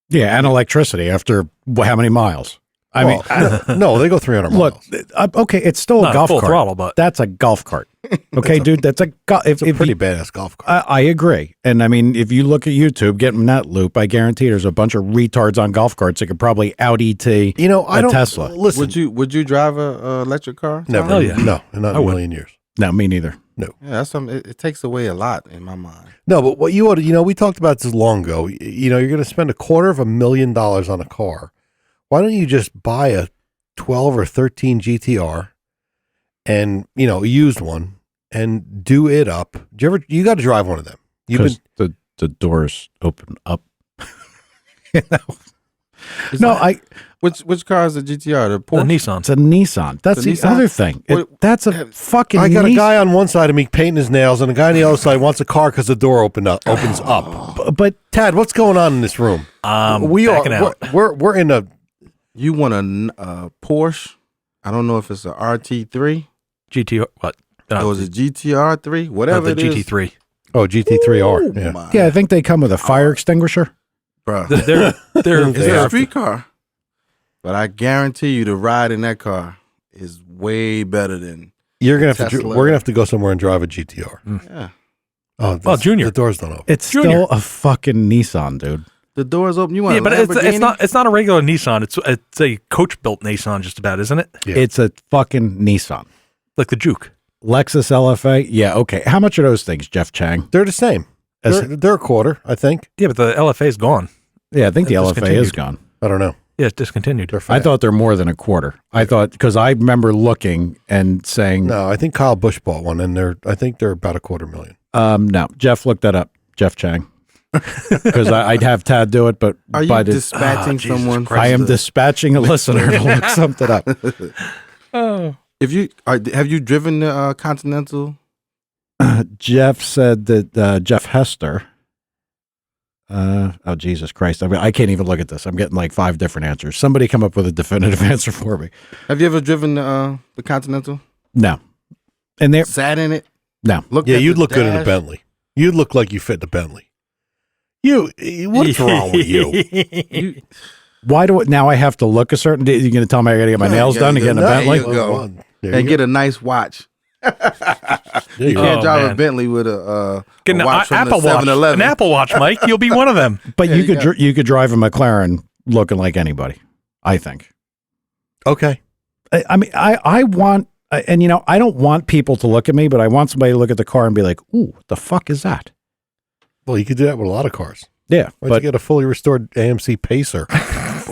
Yeah, and electricity after how many miles? I mean, no, they go 300 look, miles. okay, it's still a Not golf full cart. throttle, but That's a golf cart. Okay, dude, that's a It's a pretty badass golf cart. I agree. And I mean, if you look at YouTube, get in that loop, I guarantee there's a bunch of retards on golf carts that could probably out ET I don't Tesla. Listen, Would you drive a electric car? never. Hell yeah. No, not in a would. million years. No, me neither. Yeah, that's something. It takes away a lot in my mind. No, but what you ought to, we talked about this long ago. You're going to spend $250,000 on a car. Why don't you just buy a 12 or 13 GTR and, a used one and do it up? You got to drive one of them. Because the doors open up. It's No, like- which car is the GTR? The the Porsche. Nissan. it's a Nissan. That's The the Nissan? other thing. That's a fucking I got a Nissan. guy on one side of me painting his nails, and a guy on the other side wants a car because the door opens up. But Tad, what's going on in this room? We Backing out. We're in a You want a Porsche? I don't know if it's a RT3 GT. What? or is it GTR3? Whatever the it is. GT3. GT3R. Yeah. My, yeah, I think they come with a fire extinguisher. bruh. They're It's They a are. street car. But I guarantee you the ride in that car is way better than You're gonna have to. Tesla. We're gonna have to go somewhere and drive a GTR. yeah. Oh, Junior. The doors don't open. It's Junior. still a fucking Nissan, dude. The doors open. You want Yeah, a but Lamborghini? it's not a regular Nissan. It's a coach built Nissan, just about, isn't it? Yeah. It's a fucking Nissan. Like the Juke. Lexus LFA. Yeah, okay. How much are those things, Jeff Chang? They're the same. As- They're a quarter, I think. Yeah, but the LFA is gone. yeah, I think the It's LFA is discontinued. gone. I don't know. Yeah, it's discontinued. They're fat. I thought they're more than a quarter. I thought because I remember looking and saying, No, I think Kyle Busch bought one, and I think they're about $250,000. no. Jeff looked that up. Jeff Chang, because I'd have Tad do it, but Are you by the, dispatching Jesus someone? Christ. I am the- dispatching a listener to look something up. If you have you driven the Continental? Jeff said that Jeff Hester. Oh Jesus Christ! I mean, I can't even look at this. I'm getting like 5 different answers. Somebody come up with a definitive answer for me. Have you ever driven the Continental? No, and there, Sat in it? no. Looked Yeah, at you'd the look good in a dash? Bentley. You'd look like you fit in a Bentley. What's wrong with you? Why do it now? I have to look a certain. You're going to tell me I got to get my Yeah, nails you done to gotta get in a get- Bentley? you go. There And you get a nice watch. go. There you You go. can't Oh, drive a man. Bentley with a Get an watch from Apple the Watch. 7-Eleven. An Apple Watch, Mike. You'll be one of them. But Yeah, you you could got- you could drive a McLaren looking like anybody. I think. Okay. I mean, I want, and I don't want people to look at me, but I want somebody to look at the car and be like, "Ooh, what the fuck is that?" Well, you could do that with a lot of cars. Yeah, Why'd but you get a fully restored AMC Pacer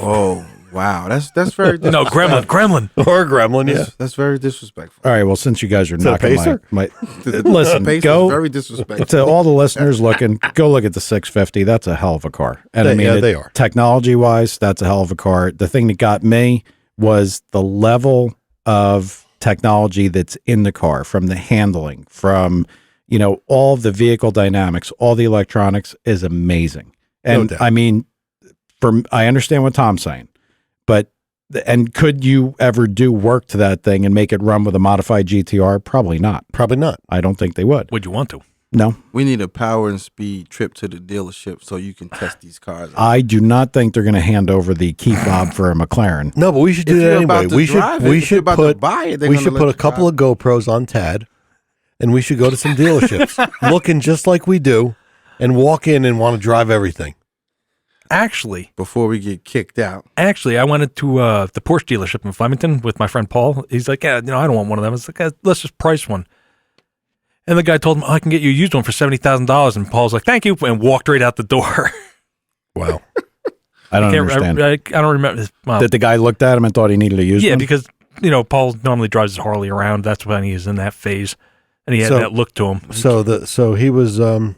Oh wow, that's very No, Gremlin. or a Gremlin? Yeah. that's very disrespectful. all right. Well, since you guys are Is that a knocking Pacer? my The listen, Pacer is go very disrespectful. to all the listeners looking, go look at the 650. That's a hell of a car. And I mean, they are. technology wise, that's a hell of a car. The thing that got me was the level of technology that's in the car, from the handling, from all the vehicle dynamics, all the electronics is amazing. No And doubt. I mean, I understand what Tom's saying, but could you ever do work to that thing and make it run with a modified GTR? Probably not. Probably not. I don't think they would. Would you want to? No, We need a power and speed trip to the dealership so you can test these cars. I do not think they're going to hand over the key fob for a McLaren. No, but we should If do that you're anyway. about to We drive should. it, We if you're should about to put. buy it, they're We gonna should let put a you couple drive. of GoPros on Tad, and we should go to some dealerships, looking just like we do, and walk in and want to drive everything. Actually, before we get kicked out. I went to the Porsche dealership in Flemington with my friend Paul. He's like, yeah, I don't want one of them. It's like, let's just price one. And the guy told him, I can get you a used one for $70,000. And Paul's like, thank you, and walked right out the door. Wow. I don't understand. I don't remember. Well, That the guy looked at him and thought he needed to use yeah, one? because Paul normally drives his Harley around. That's when he was in that phase, and he had So- that look to him. So he was the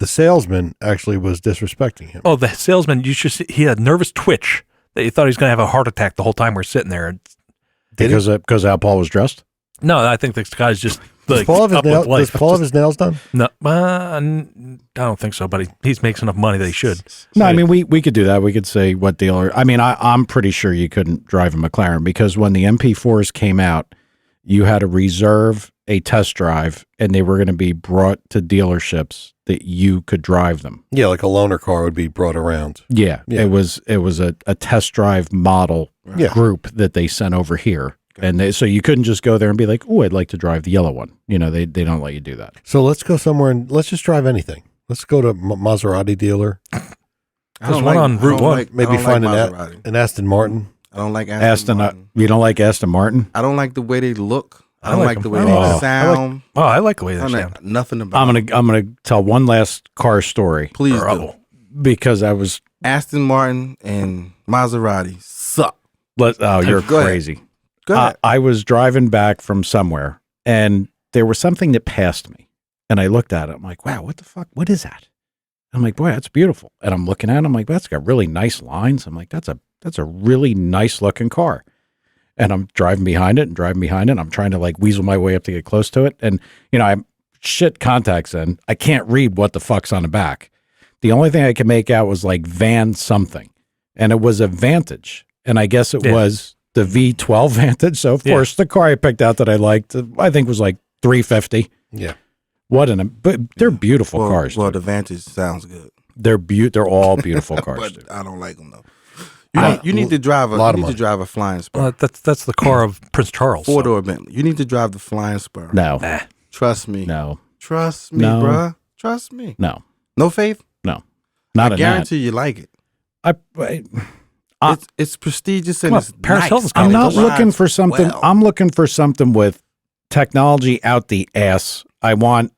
salesman actually was disrespecting him. Oh, the salesman! You should see. He had a nervous twitch that he thought he was going to have a heart attack the whole time we're sitting there. because of how Paul was dressed? No, I think this guy's just Does like Paul have his up with nails? life. Does Paul have his nails done? No, I don't think so. But he makes enough money that he should. No, I mean, we could do that. We could say what dealer. I mean, I'm pretty sure you couldn't drive a McLaren because when the MP4s came out, you had to reserve a test drive and they were going to be brought to dealerships that you could drive them. Yeah, like a loaner car would be brought around. Yeah, Yeah. it was a test drive model Yeah. group that they sent over here. And so you couldn't just go there and be like, oh, I'd like to drive the yellow one. You know, they don't let you do that. So let's go somewhere and let's just drive anything. Let's go to Maserati dealer. There's one on Route 1. Maybe find an Aston Martin. I don't like Aston Martin. You don't like Aston Martin? I don't like the way they look. I I don't like like the them. way Oh. they sound. I like the way I they don't sound. like nothing about I'm it. gonna tell one last car story Please do. Bravo. because I was Aston Martin and Maserati suck. you're Go ahead. crazy. Go ahead. I was driving back from somewhere and there was something that passed me and I looked at it. I'm like, wow, what the fuck? What is that? I'm like, boy, that's beautiful. And I'm looking at it. I'm like, that's got really nice lines. I'm like, that's a really nice looking car. And I'm driving behind it. I'm trying to like weasel my way up to get close to it. And, you know, I'm shit contacts in. I can't read what the fuck's on the back. The only thing I could make out was like van something. And it was a Vantage. And I guess it was the V12 Vantage. So, of course, the car I picked out that I liked, I think was like $350. Yeah. But they're beautiful cars. Well, dude. the Vantage sounds good, They're all beautiful cars. but dude. I don't like them though. I- You need to drive lot of you need money. to drive a Flying Spur. That's the car of Prince Charles. so- 4-door Bentley. You need to drive the Flying Spur. No, Trust me. no, Trust me, No. bruh. Trust me. no, No faith? not I in that. guarantee you like it. I- It's prestigious and Well, it's Paris nice. Hilton's I'm It not Rides looking for something. well. I'm looking for something with technology out the ass. I want,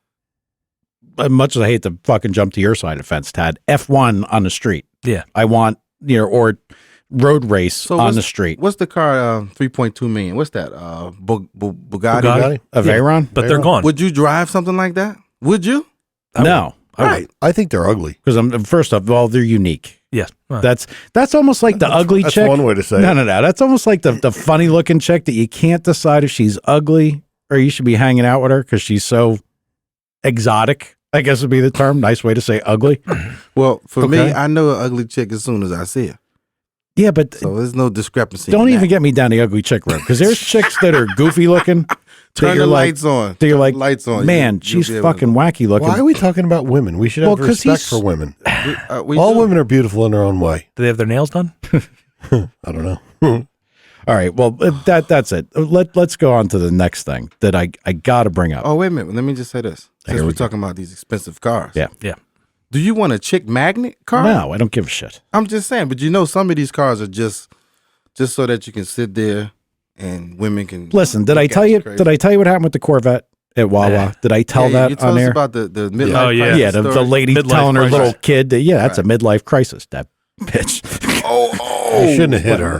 as much as I hate to fucking jump to your side of the fence, Tad, F1 on the street. Yeah. I want, or road race So on what's- the street. What's the car? 3.2 million. What's that? Bugatti. Bugatti? A Veyron? But they're gone. Would you drive something like that? Would you? No. Right. I think they're ugly. Because I'm first off, well, they're unique. Yes. That's almost like the ugly That's chick. one way to say No, it. no. That's almost like the funny looking chick that you can't decide if she's ugly or you should be hanging out with her because she's so exotic, I guess would be the term. Nice way to say ugly. Well, for me, Okay. I know an ugly chick as soon as I see her. Yeah, but So there's no discrepancy. don't in even that. get me down the ugly chick road because there's chicks that are goofy looking. Turn the you're like- lights on. that you're Turn like, the lights on. man, You'll she's be able to- fucking wacky looking. Why are we talking about women? We should have Well, 'cause respect he's- for women. We All do. women are beautiful in their own way. Do they have their nails done? I don't know. All right, well, that's it. Let's go on to the next thing that I got to bring up. Oh, wait a minute. Let me just say this. Here Since we we're go. talking about these expensive cars. Yeah. Yeah. Do you want a chick magnet car? No, I don't give a shit. I'm just saying. But you know, some of these cars are just so that you can sit there and women can Listen, did I look tell at you? crazy. Did I tell you what happened with the Corvette at Wawa? Yeah. Did I tell you that told on us air? about the midlife Oh, yeah. crisis Yeah, the story? lady Midlife telling her crisis. little kid that, that's a midlife crisis. That bitch. Oh, You shouldn't have hit her.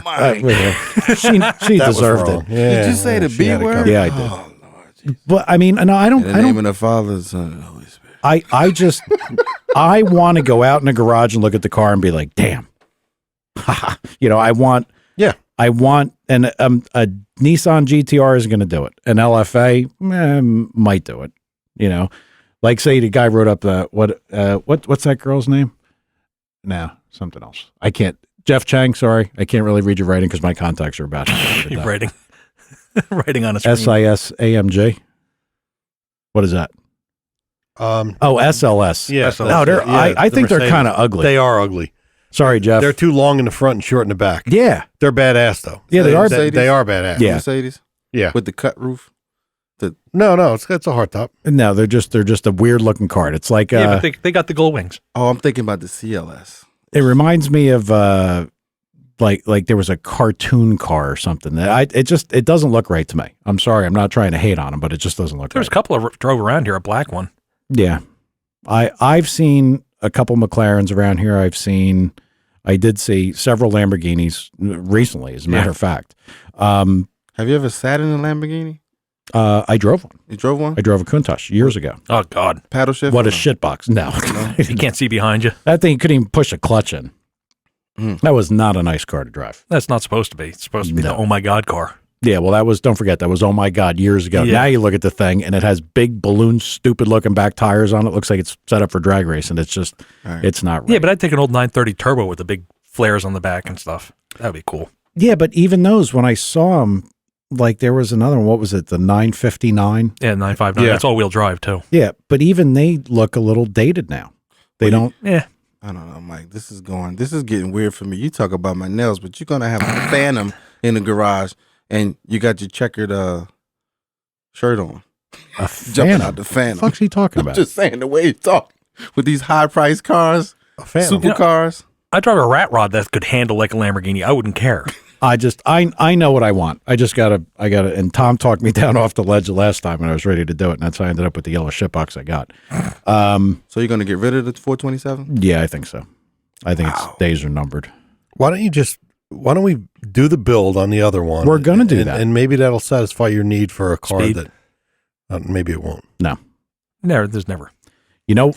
She That was deserved wrong. it. Yeah, Did you say the she B had it word? covered. Yeah, I did. Oh, Lord. But I mean, no, I In don't. the I name don't. of the Father, the Son, and the Holy Spirit. I just. I want to go out in the garage and look at the car and be like, damn. I want. Yeah. I want a Nissan GTR is going to do it. An LFA might do it. Like say the guy wrote up what's that girl's name? No, something else. I can't. Jeff Chang. Sorry, I can't really read your writing because my contacts are about You're writing. Writing on a screen. SISAMG. What is that? Oh, SLS. Yeah. No, I the think they're Mercedes. kind of ugly. They are ugly. Sorry, Jeff. They're too long in the front and short in the back. Yeah. They're badass though. Yeah, they are. They are badass. Yeah. Mercedes Yeah. with the cut roof. No, it's a hard top. No, they're just a weird looking card. It's like Yeah, but they got the gold wings. Oh, I'm thinking about the CLS. it reminds me of like there was a cartoon car or something that it doesn't look right to me. I'm sorry, I'm not trying to hate on them, but it just doesn't look There's a right. couple of drove around here, a black one. Yeah, I've seen a couple McLarens around here. I did see several Lamborghinis recently, as a matter of fact. Have you ever sat in a Lamborghini? I drove one. You drove one? I drove a Countach years ago. Oh God, Paddle shift? What or a no? shitbox! No, you can't see behind you. that thing you couldn't even push a clutch in. That was not a nice car to drive. That's not supposed to be. It's supposed to be the No. oh my God car. Yeah, well, don't forget, that was, oh my God, years ago. Yeah. Now you look at the thing and it has big balloon, stupid looking back tires on it. Looks like it's set up for drag race and it's just, Right. it's not right. Yeah, but I'd take an old 930 turbo with the big flares on the back and stuff. That'd be cool. Yeah, but even those, when I saw them, like there was another one. What was it? The 959. Yeah, 959. Yeah. That's all-wheel drive too. Yeah, but even they look a little dated now. They don't. Yeah. I don't know, Mike. This is getting weird for me. You talk about my nails, but you're gonna have a Phantom in the garage, and you got your checkered shirt on, A jumping Phantom. out the Phantom. What the fuck's he talking I'm about? just saying the way you talk with these high-priced cars, A Phantom. supercars. I drive a rat rod that could handle like a Lamborghini. I wouldn't care. I know what I want. I gotta, and Tom talked me down off the ledge the last time when I was ready to do it, and that's how I ended up with the yellow shitbox I got. So you're gonna get rid of the 427? Yeah, I think so. I think its days are numbered. Why don't we do the build on the other one? We're gonna do and, that. and maybe that'll satisfy your need for a car Speed. that maybe it won't. No, There's never. you know,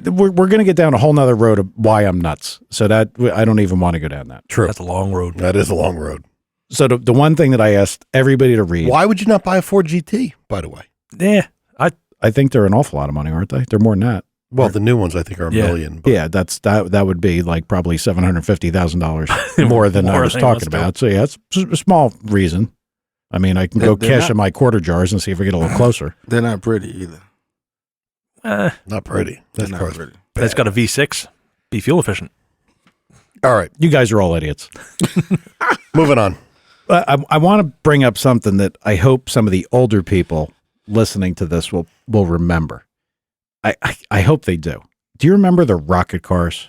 we're gonna get down a whole nother road of why I'm nuts. So that I don't even want to go down that. True. That's a long road. That is a long road. So the one thing that I asked everybody to read. Why would you not buy a Ford GT, by the way? Yeah. I think they're an awful lot of money, aren't they? They're more than that. Well, the new ones I think are a Yeah. million. But Yeah, that would be like probably $750,000 more than I More was than talking most about. So yeah, it's a small reason. I mean, I can go They're cash not- in my quarter jars and see if we get a little closer. They're not pretty either. not pretty. They're That's not car's pretty. It's got a V6. Be fuel efficient. All right, You guys are all idiots. moving on. I want to bring up something that I hope some of the older people listening to this will remember. I hope they do. Do you remember the rocket cars?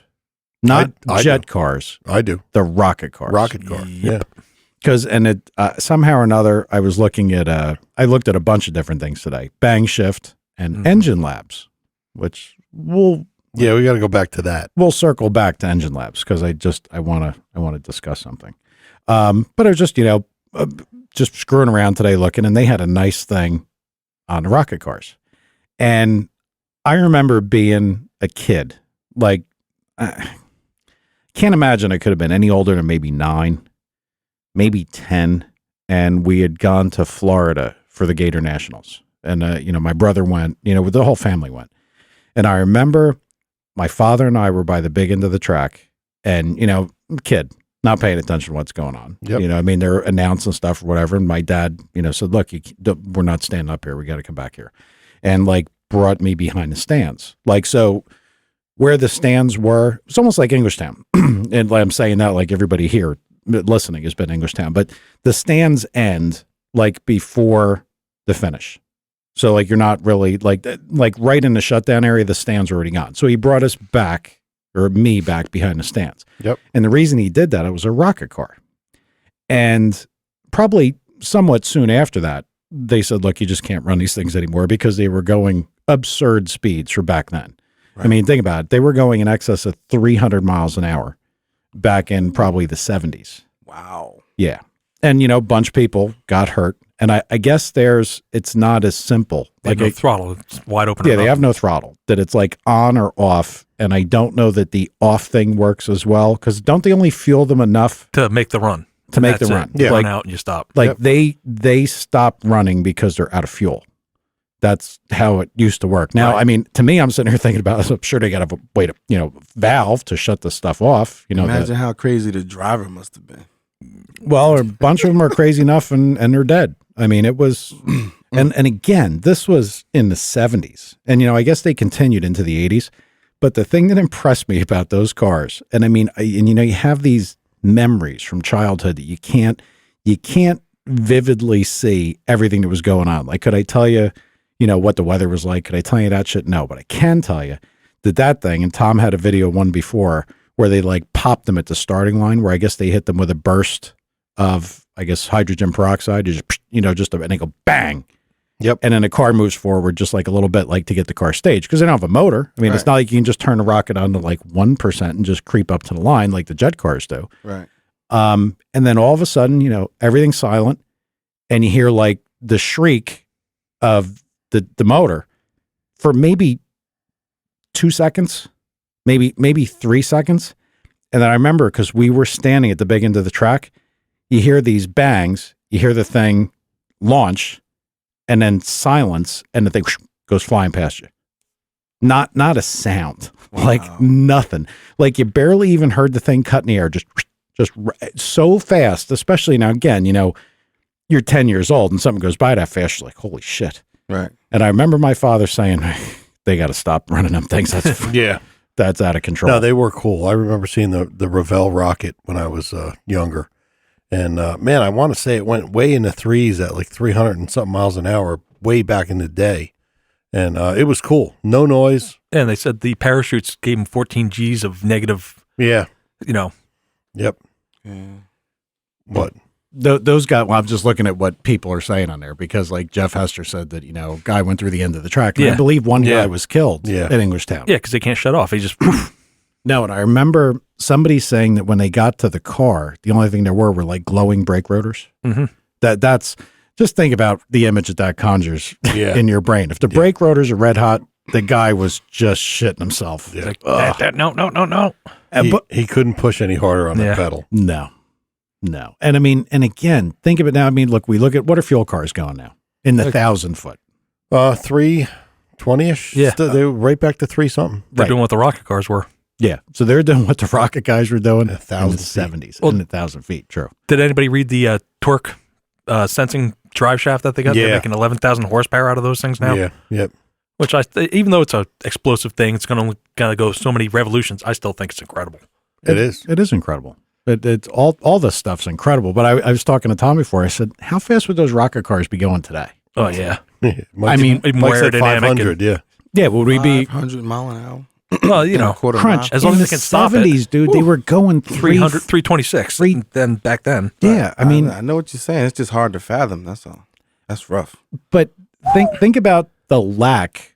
Not I jet do. cars, I do. the rocket cars. Rocket car. Yep. Because it somehow or another, I was looking at I looked at a bunch of different things today. Bang Shift and Engine Labs, which Yeah, we got to go back to that. we'll circle back to Engine Labs because I want to discuss something. But I was just just screwing around today looking, and they had a nice thing on the rocket cars, and I remember being a kid, like can't imagine I could have been any older than maybe 9, maybe 10, and we had gone to Florida for the Gator Nationals, and my brother went, the whole family went, and I remember my father and I were by the big end of the track, and kid, not paying attention to what's going on. Yep. I mean, they're announcing stuff or whatever. And my dad, said, look, we're not standing up here. We got to come back here. And like brought me behind the stands. Like, so where the stands were, it's almost like Englishtown. And I'm saying that like everybody here listening has been Englishtown, but the stands end like before the finish. So like, you're not really like right in the shutdown area, the stands are already gone. So he brought us back, or me back behind the stands. Yep. And the reason he did that, it was a rocket car. And probably somewhat soon after that, they said, look, you just can't run these things anymore because they were going absurd speeds for back then. Right. I mean, think about it. They were going in excess of 300 miles an hour back in probably the 70s. Wow. Yeah. And, a bunch of people got hurt. And I guess it's not as simple. They have no throttle. It's wide open. Yeah, they have no throttle. That it's like on or off. And I don't know that the off thing works as well. Because don't they only fuel them enough to make the run? To make the That's run. It. Yeah. Run out and you stop. Like they stop running because they're out of fuel. That's how it used to work. Now, Right. I mean, to me, I'm sitting here thinking about it. I'm sure they got a way to, valve to shut the stuff off. Imagine how crazy the driver must have been. Well, a bunch of them are crazy enough and they're dead. I mean, it was, and again, this was in the 70s. And, I guess they continued into the 80s. But the thing that impressed me about those cars, and I mean, you have these memories from childhood that you can't vividly see everything that was going on. Like, could I tell you, what the weather was like? Could I tell you that shit? No, but I can tell you that thing, and Tom had a video one before where they like popped them at the starting line, where I guess they hit them with a burst of, I guess, hydrogen peroxide, and they go bang. Yep. And then the car moves forward just like a little bit, like to get the car staged, because they don't have a motor. I mean, It's not like you can just turn the rocket on to like 1% and just creep up to the line like the jet cars do. Right. And then all of a sudden, everything's silent, and you hear like the shriek of the motor for maybe 2 seconds, maybe 3 seconds. And then I remember, because we were standing at the big end of the track, you hear these bangs, you hear the thing launch, and then silence, and the thing goes flying past you. Not a sound, like nothing. Like you barely even heard the thing cut in the air, just so fast. Especially now, again, you're 10 years old and something goes by that fast, you're like, holy shit. Right. And I remember my father saying, they got to stop running them things. That's Yeah. that's out of control. No, they were cool. I remember seeing the Revell rocket when I was younger. And man, I want to say it went way in the threes at like 300 and something miles an hour way back in the day. And it was cool. No noise. And they said the parachutes gave him 14 G's of negative, Yeah. Yep. Yeah. What? Those guys, well, I'm just looking at what people are saying on there because, like, Jeff Hester said that, guy went through the end of the track. And Yeah. I believe one Yeah. guy was killed Yeah. at Englishtown. Yeah, because they can't shut off. He just, No, and I remember somebody saying that when they got to the car, the only thing there were like glowing brake rotors. Mhm. That's just think about the image that conjures Yeah. in your brain. If the brake rotors are red hot, the guy was just shitting himself. Yeah. like, no. But He couldn't push any harder on Yeah. the pedal. no. And I mean, and again, think of it now. I mean, look, we look at what are fuel cars going now in the 1,000-foot. 320-ish. Yeah. They were right back to 3 something. They're Right. doing what the rocket cars were. Yeah. So they're doing what the rocket guys were doing in the 1,000 feet. 70s, Well- in the 1,000 feet. True. Did anybody read the torque sensing drive shaft that they got? Yeah. They're making 11,000 horsepower out of those things now. Yeah. Yep. Which even though it's a explosive thing, it's going to kind of go so many revolutions. I still think it's incredible. It is. It is incredible. It's all this stuff's incredible. But I was talking to Tom before. I said, how fast would those rocket cars be going today? Oh yeah. Mike, I mean, even Mike more said aerodynamic 500. Yeah. Yeah, would we be 500 mile an hour. Well, Quarter crunch? mile. As long in as the they can stop it. 70s, dude, they were going 300, 326. Three- Then back then. Yeah, I mean, I know what you're saying. It's just hard to fathom. That's all. That's rough. but think about the lack.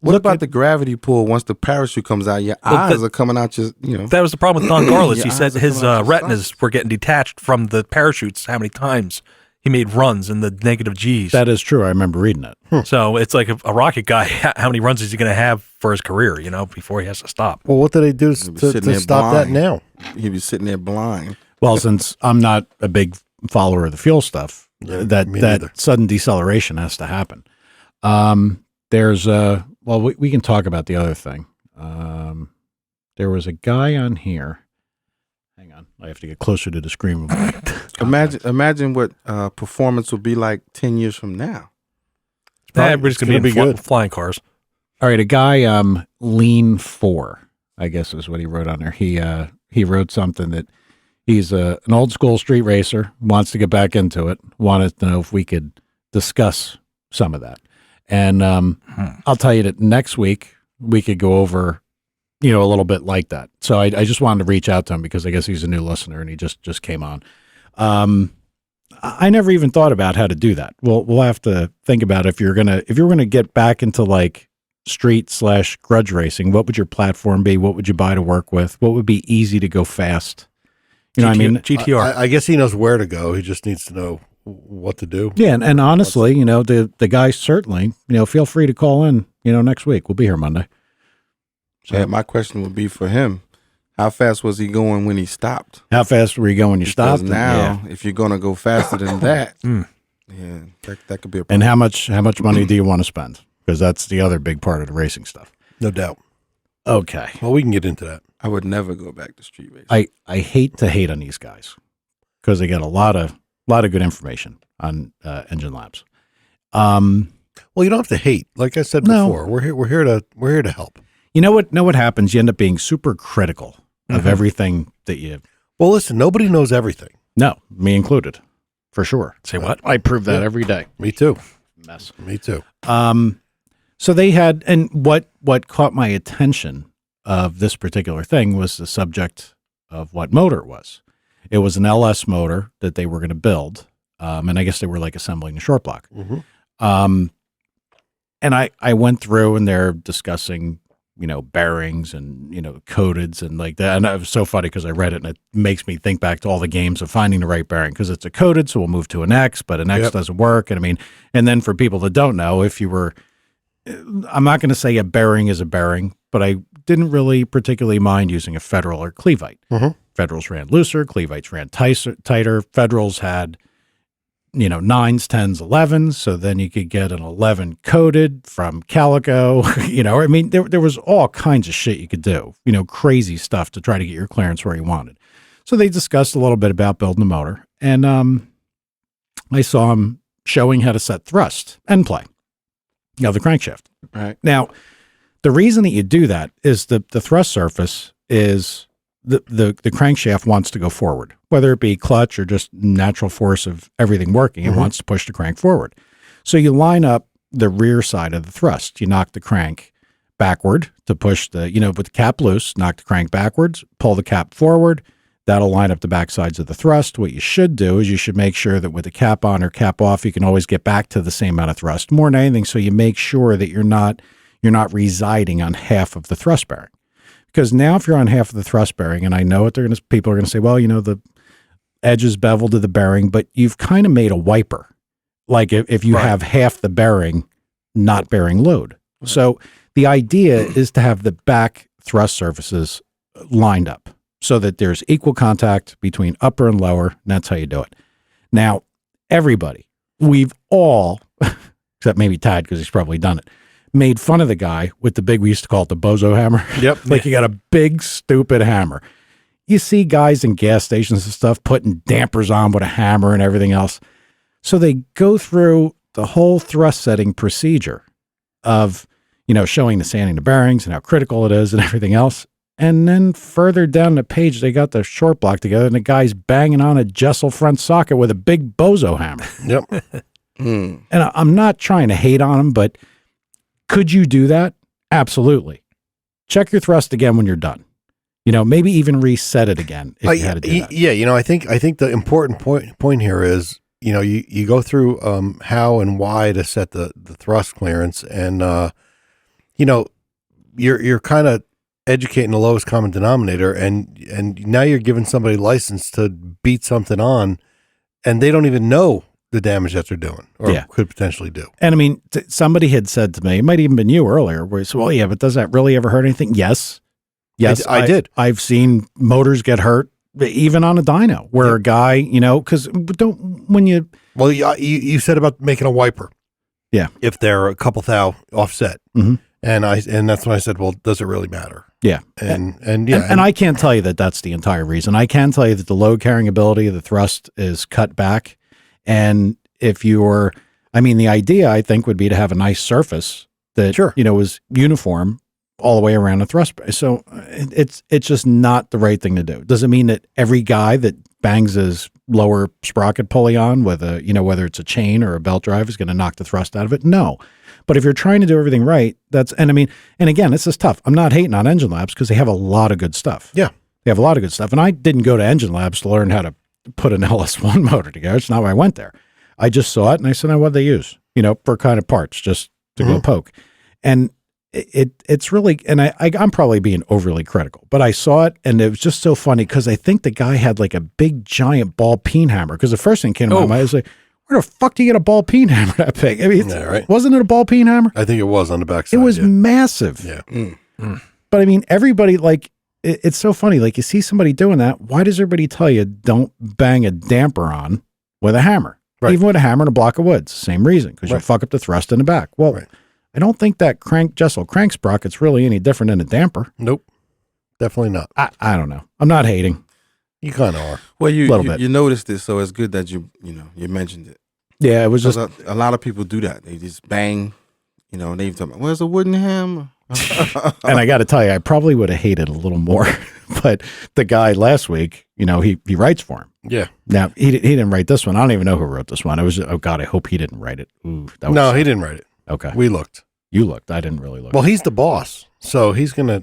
What Look about at- the gravity pull once the parachute comes out? Your Well, eyes are coming out. That was the problem with Don Garlis. Your He said eyes are his coming out your retinas were getting detached from the parachutes. How many times he made runs in the negative G's? That is true. I remember reading it. So it's like a rocket guy. How many runs is he going to have for his career? Before he has to stop. Well, what do they do You'll be sitting to there stop that blind. now? He'd be sitting there blind. Well, since I'm not a big follower of the fuel stuff, Yeah, that me neither. sudden deceleration has to happen. There's well, we can talk about the other thing. There was a guy on here. Hang on, I have to get closer to the screen. Imagine what performance would be like 10 years from now. Everybody's going to be, gonna be in good. flying cars. All right, a guy, Lean 4, I guess is what he wrote on there. He wrote something that he's an old school street racer, wants to get back into it, wanted to know if we could discuss some of that. And I'll tell you that next week we could go over, a little bit like that. So I just wanted to reach out to him because I guess he's a new listener and he just came on. I never even thought about how to do that. We'll have to think about if you're gonna get back into like street/grudge racing. What would your platform be? What would you buy to work with? What would be easy to go fast? You know what I mean? GTR. I guess he knows where to go. He just needs to know what to do. Yeah, and honestly, the guys certainly, feel free to call in, next week. We'll be here Monday. Yeah, my question would be for him. How fast was he going when he stopped? How fast were you going when you Because stopped? now, if you're going to go faster than that, yeah, that could be a problem. And how much money do you want to spend? Because that's the other big part of the racing stuff. No doubt. Okay. Well, we can get into that. I would never go back to street racing. I hate to hate on these guys because they get a lot of good information on Engine Labs. Well, you don't have to hate. Like I said No. before, we're here to help. You know what happens? You end up being super critical of everything that you. Well, listen, nobody knows everything. No, me included, for sure. Say what? I prove that every day. Me too. Mess. Me too. So they had, and what caught my attention of this particular thing was the subject of what motor it was. It was an LS motor that they were going to build, and I guess they were like assembling the short block. Mm-hmm. And I went through and they're discussing, bearings and, coateds and like that. And it was so funny because I read it and it makes me think back to all the games of finding the right bearing because it's a coated. So we'll move to an X, but an X Yep. doesn't work. And and then for people that don't know, if you were, I'm not going to say a bearing is a bearing, but I didn't really particularly mind using a Federal or Clevite. Mhm. Federals ran looser, Clevites ran tighter. Federals had 9s, 10s, 11s. So then you could get an 11 coated from Calico. There was all kinds of shit you could do, crazy stuff to try to get your clearance where you wanted. So they discussed a little bit about building a motor. And I saw him showing how to set thrust and play of the crankshaft. Right. Now, the reason that you do that is the thrust surface is the crankshaft wants to go forward, whether it be clutch or just natural force of everything working. It wants to push the crank forward. So you line up the rear side of the thrust. You knock the crank backward to push the, with the cap loose, knock the crank backwards, pull the cap forward. That'll line up the back sides of the thrust. What you should do is you should make sure that with the cap on or cap off, you can always get back to the same amount of thrust, more than anything. So you make sure that you're not residing on half of the thrust bearing. Because now if you're on half of the thrust bearing, and I know what people are going to say, well, the edge is beveled to the bearing, but you've kind of made a wiper. Like if you have half the bearing not bearing load. Right. So the idea is to have the back thrust surfaces lined up so that there's equal contact between upper and lower, and that's how you do it. Now, everybody, we've all, except maybe Todd, because he's probably done it, made fun of the guy with the big, we used to call it the Bozo Hammer. Yep. Like you got a big, stupid hammer. You see guys in gas stations and stuff putting dampers on with a hammer and everything else. So they go through the whole thrust setting procedure of, showing the sanding the bearings and how critical it is and everything else. And then further down the page, they got the short block together and the guy's banging on a Jessel front socket with a big Bozo hammer. Yep. And I'm not trying to hate on him, but could you do that? Absolutely. Check your thrust again when you're done. Maybe even reset it again if you had to do that. Yeah, I think the important point here is, you go through how and why to set the thrust clearance, and you're kind of educating the lowest common denominator, and now you're giving somebody license to beat something on, and they don't even know the damage that they're doing or could potentially do. And I mean, somebody had said to me, it might even been you earlier, where you said, well, yeah, but does that really ever hurt anything? Yes, I did. I've seen motors get hurt even on a dyno where a guy, because well, you said about making a wiper. Yeah. If they're a couple thou offset. Mm-hmm. And that's when I said, well, does it really matter? Yeah. And I can't tell you that that's the entire reason. I can tell you that the load carrying ability of the thrust is cut back. And if the idea I think would be to have a nice surface that, was uniform all the way around the thrust. So it's just not the right thing to do. Does it mean that every guy that bangs his lower sprocket pulley on with a, whether it's a chain or a belt drive is going to knock the thrust out of it? No. But if you're trying to do everything right, and again, this is tough. I'm not hating on Engine Labs because they have a lot of good stuff. Yeah. They have a lot of good stuff. And I didn't go to Engine Labs to learn how to put an LS1 motor together. It's not why I went there. I just saw it and I said, what do they use, for kind of parts just to go poke. And it's really, and I'm probably being overly critical, but I saw it and it was just so funny because I think the guy had like a big giant ball peen hammer, because the first thing came to my mind was like, where the fuck do you get a ball peen hammer that big? I mean, wasn't it a ball peen hammer? I think it was on the back side. It was massive. Yeah. But I mean, everybody, like, it's so funny. Like, you see somebody doing that. Why does everybody tell you don't bang a damper on with a hammer? Right. Even with a hammer and a block of wood. Same reason, because you'll fuck up the thrust in the back. Well, I don't think that Jessel crank sprocket's really any different than a damper. Nope. Definitely not. I don't know. I'm not hating. You kind of are. Well, you noticed it, so it's good that you mentioned it. Yeah, it was just a lot of people do that. They just bang, and they talk about, where's a wooden hammer? And I got to tell you, I probably would have hated a little more, but the guy last week, he writes for him. Yeah. Now he didn't write this one. I don't even know who wrote this one. I was, oh God, I hope he didn't write it. Ooh, no, he didn't write it. Okay. We looked. You looked. I didn't really look. Well, he's the boss, so he's gonna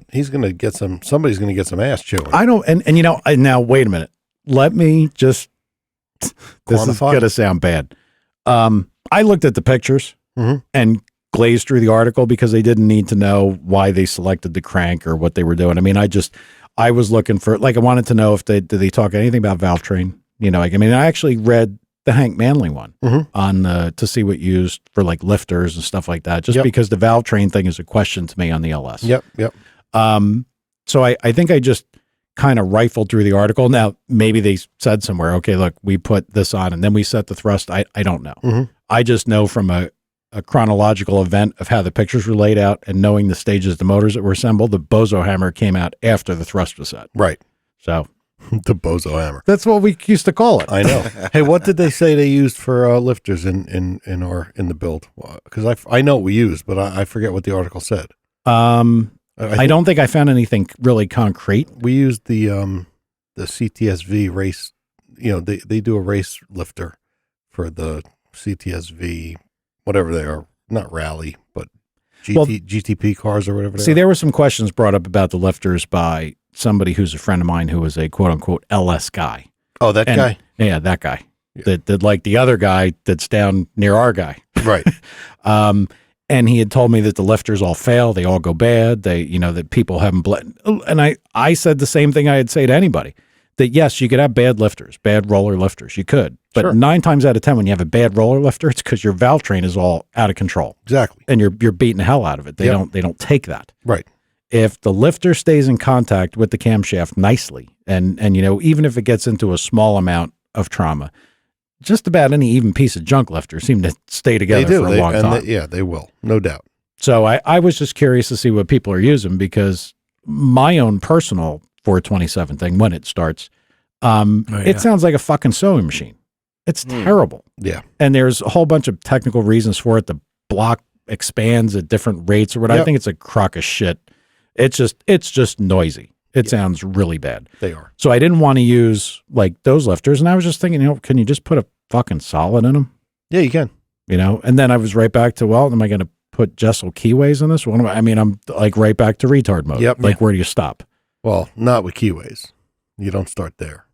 get somebody's gonna get some ass chewing. I don't, and now wait a minute. Let me just. This is gonna sound bad. I looked at the pictures and glazed through the article because they didn't need to know why they selected the crank or what they were doing. I mean, I was looking for, like, I wanted to know if did they talk anything about valve train? I actually read the Hank Manley one on to see what used for like lifters and stuff like that, just because the valve train thing is a question to me on the LS. Yep. So I think I just kind of rifled through the article. Now, maybe they said somewhere, okay, look, we put this on and then we set the thrust. I don't know. I just know from a chronological event of how the pictures were laid out and knowing the stages of the motors that were assembled, the Bozo Hammer came out after the thrust was set. Right. So The Bozo Hammer. That's what we used to call it. I know. Hey, what did they say they used for lifters in the build? Because I know what we used, but I forget what the article said. I don't think I found anything really concrete. We used the CTSV race. You know, they do a race lifter for the CTSV, whatever they are, not rally, but GTP cars or whatever. See, there were some questions brought up about the lifters by somebody who's a friend of mine who was a quote unquote LS guy. Oh, that guy? Yeah, that guy. Yeah. That like the other guy that's down near our guy. Right. And he had told me that the lifters all fail. They all go bad. That people haven't and I said the same thing I'd say to anybody, that yes, you could have bad lifters, bad roller lifters. You could. But Sure. 9 times out of 10, when you have a bad roller lifter, it's because your valve train is all out of control. Exactly. And you're beating the hell out of it. They don't take that. Right. If the lifter stays in contact with the camshaft nicely, and even if it gets into a small amount of trauma, just about any even piece of junk lifter seem to stay together for a long time. They will, no doubt. So I was just curious to see what people are using, because my own personal 427 thing, when it starts, it sounds like a fucking sewing machine. It's terrible. Yeah. And there's a whole bunch of technical reasons for it. The block expands at different rates or whatever. I think it's a crock of shit. It's just noisy. It sounds really bad. They are. So I didn't want to use like those lifters. And I was just thinking, can you just put a fucking solid in them? Yeah, you can. And then I was right back to, well, am I going to put Jessel keyways in this? I'm like right back to retard mode. Yep. Like, where do you stop? Well, not with keyways. You don't start there.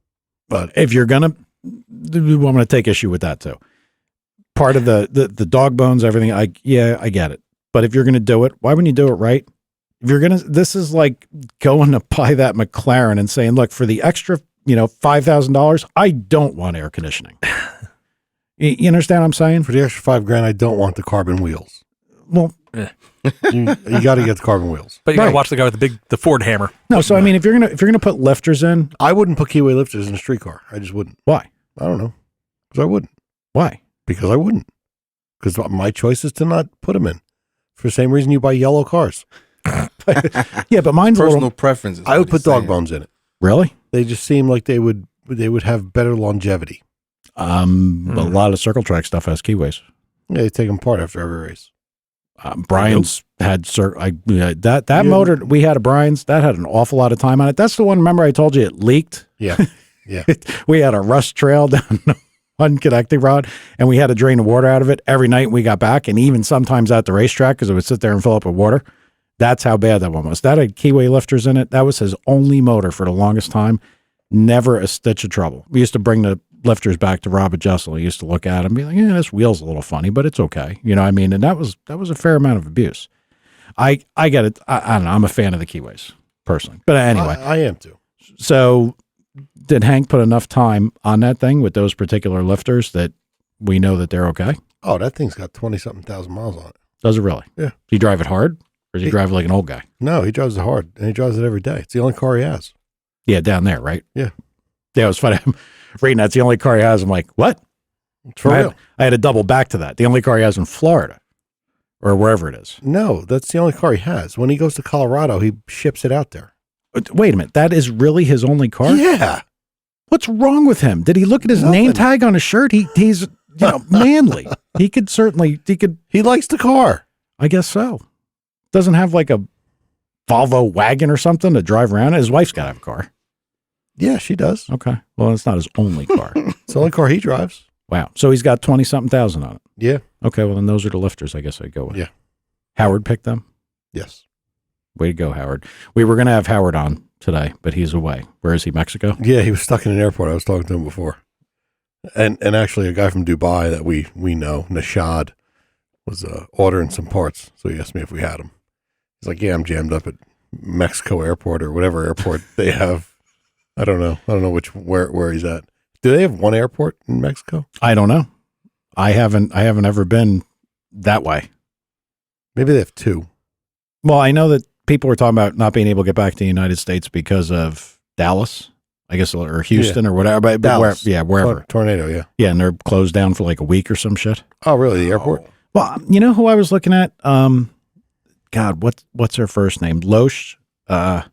But if you're going to, I'm going to take issue with that too. Part of the dog bones, everything. I get it. But if you're going to do it, why wouldn't you do it right? If you're going to, this is like going to buy that McLaren and saying, look, for the extra, $5,000, I don't want air conditioning. You understand what I'm saying? For the extra $5,000, I don't want the carbon wheels. Well, you got to get the carbon wheels. But you got to watch the guy with the Ford Hammer. No, so I mean, if you're gonna put lifters in, I wouldn't put keyway lifters in a street car. I just wouldn't. Why? I don't know. Because I wouldn't. Why? Because I wouldn't. Because my choice is to not put them in. For the same reason you buy yellow cars. Yeah, but mine's personal preferences. I would put dog bones in it. Really? They just seem like they would have better longevity. A lot of circle track stuff has keyways. Yeah, they take them apart after every race. Brian's had that motor. We had a Brian's that had an awful lot of time on it. That's the one. Remember, I told you it leaked. Yeah, yeah. We had a rust trail down one connecting rod, and we had to drain the water out of it every night we got back, and even sometimes at the racetrack because it would sit there and fill up with water. That's how bad that one was. That had keyway lifters in it. That was his only motor for the longest time. Never a stitch of trouble. We used to bring the lifters back to Robert Jessel. He used to look at him and be like, yeah, this wheel's a little funny, but it's okay. You know what I mean? And that was a fair amount of abuse. I get it. I don't know. I'm a fan of the keyways personally, but anyway. I am too. So did Hank put enough time on that thing with those particular lifters that we know that they're okay? Oh, that thing's got 20-something thousand miles on it. Does it really? Yeah. Do you drive it hard or does he drive it like an old guy? No, he drives it hard and he drives it every day. It's the only car he has. Yeah. Down there, right? Yeah. Yeah. It was funny. Reading that's the only car he has. I'm like, what? For real. I had to double back to that. The only car he has in Florida or wherever it is. No, that's the only car he has. When he goes to Colorado, he ships it out there. Wait a minute. That is really his only car? Yeah. What's wrong with him? Did he look at his Nothing. name tag on his shirt? He's manly. He could. He likes the car. I guess so. Doesn't have like a Volvo wagon or something to drive around. His wife's got to have a car. Yeah, she does. Okay. Well, it's not his only car. It's the only car he drives. Wow. So he's got 20-something thousand on it. Yeah. Okay. Well, then those are the lifters, I guess I'd go with. Yeah. Howard picked them? Yes. Way to go, Howard. We were going to have Howard on today, but he's away. Where is he? Mexico? Yeah, he was stuck in an airport. I was talking to him before. And actually a guy from Dubai that we know, Nashad, was ordering some parts. So he asked me if we had them. He's like, yeah, I'm jammed up at Mexico airport or whatever airport they have. I don't know where he's at. Do they have one airport in Mexico? I don't know. I haven't ever been that way. Maybe they have two. Well, I know that people were talking about not being able to get back to the United States because of Dallas, I guess, or Houston or whatever. But Dallas. wherever. Tornado, yeah. Yeah, and they're closed down for like a week or some shit. Oh, really? The airport? Well, you know who I was looking at? God, what's her first name? Loesch? Dana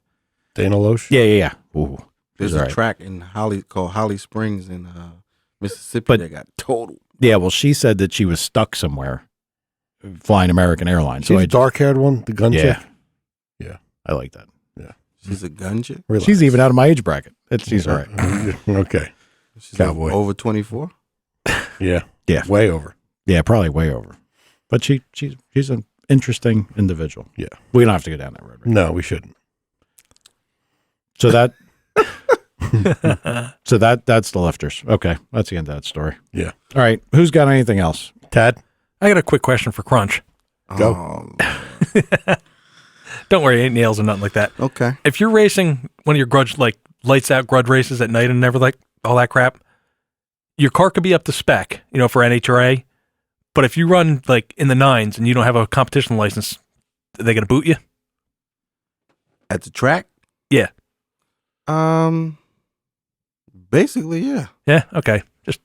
Loesch? Yeah. Ooh. There's He's a all right. track in called Holly Springs in Mississippi But- that got totaled. Yeah, well, she said that she was stuck somewhere flying American Airlines. She's a dark-haired one, the gun chick. Yeah, I like that. She's a gun chick. Relax. She's even out of my age bracket. She's all right. Okay. She's Cowboy. over 24. Yeah. Yeah. Way over. Yeah, probably way over. But she's an interesting individual. Yeah. We don't have to go down that road. Right? No, we shouldn't. So that that's the lifters. Okay, that's the end of that story. Yeah. All right, who's got anything else? Tad? I got a quick question for Crunch. Go. Oh, Don't worry, ain't nails or nothing like that. okay. If you're racing one of your grudge, like lights out grudge races at night and never like all that crap, your car could be up to spec, for NHRA. But if you run like in the 9s and you don't have a competition license, are they going to boot you? At the track? Yeah. Basically, yeah. Yeah. Okay. Just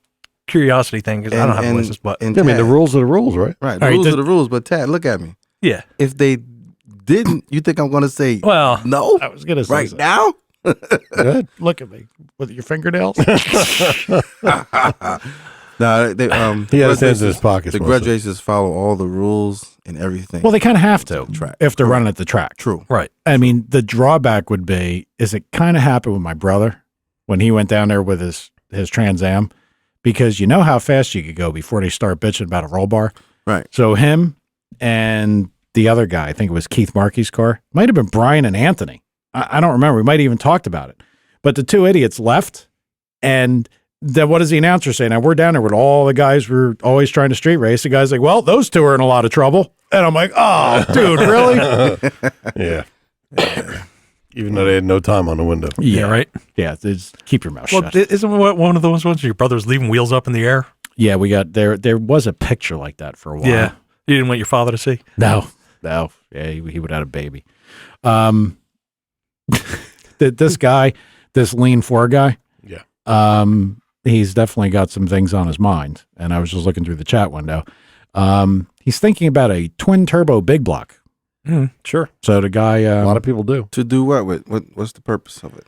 curiosity thing because I don't have a license, but and I mean, the Tad- rules are the rules, right? Right. All The right, rules did- are the rules. But Tad, look at me. yeah. If they didn't, you think I'm going to say Well, no I was gonna say right so. now? Good. Look at me with your fingernails. No, they, He has his hands grudge in races- his pockets. The grudge races follow all the rules and everything. Well, they kind of have to Track. if they're running at the track. True. right. I mean, the drawback would be is it kind of happened with my brother when he went down there with his Trans Am, because you know how fast you could go before they start bitching about a roll bar. Right. So him and the other guy, I think it was Keith Markey's car, might have been Brian and Anthony. I don't remember. We might have even talked about it. But the two idiots left, and then what does the announcer say? Now we're down there with all the guys we're always trying to street race. The guy's like, well, those two are in a lot of trouble. And I'm like, oh, dude, really? Yeah. Even though they had no time on the window. Yeah. Right. Yeah, just keep your mouth Well, shut. isn't one of those ones where your brother's leaving wheels up in the air? Yeah, we got there was a picture like that for a while. Yeah. You didn't want your father to see? No. Yeah, he would have had a baby. This guy, this lean 4 guy, Yeah. he's definitely got some things on his mind. And I was just looking through the chat window. He's thinking about a twin turbo big block. Sure. So the guy, A lot of people do. To do what? What's the purpose of it?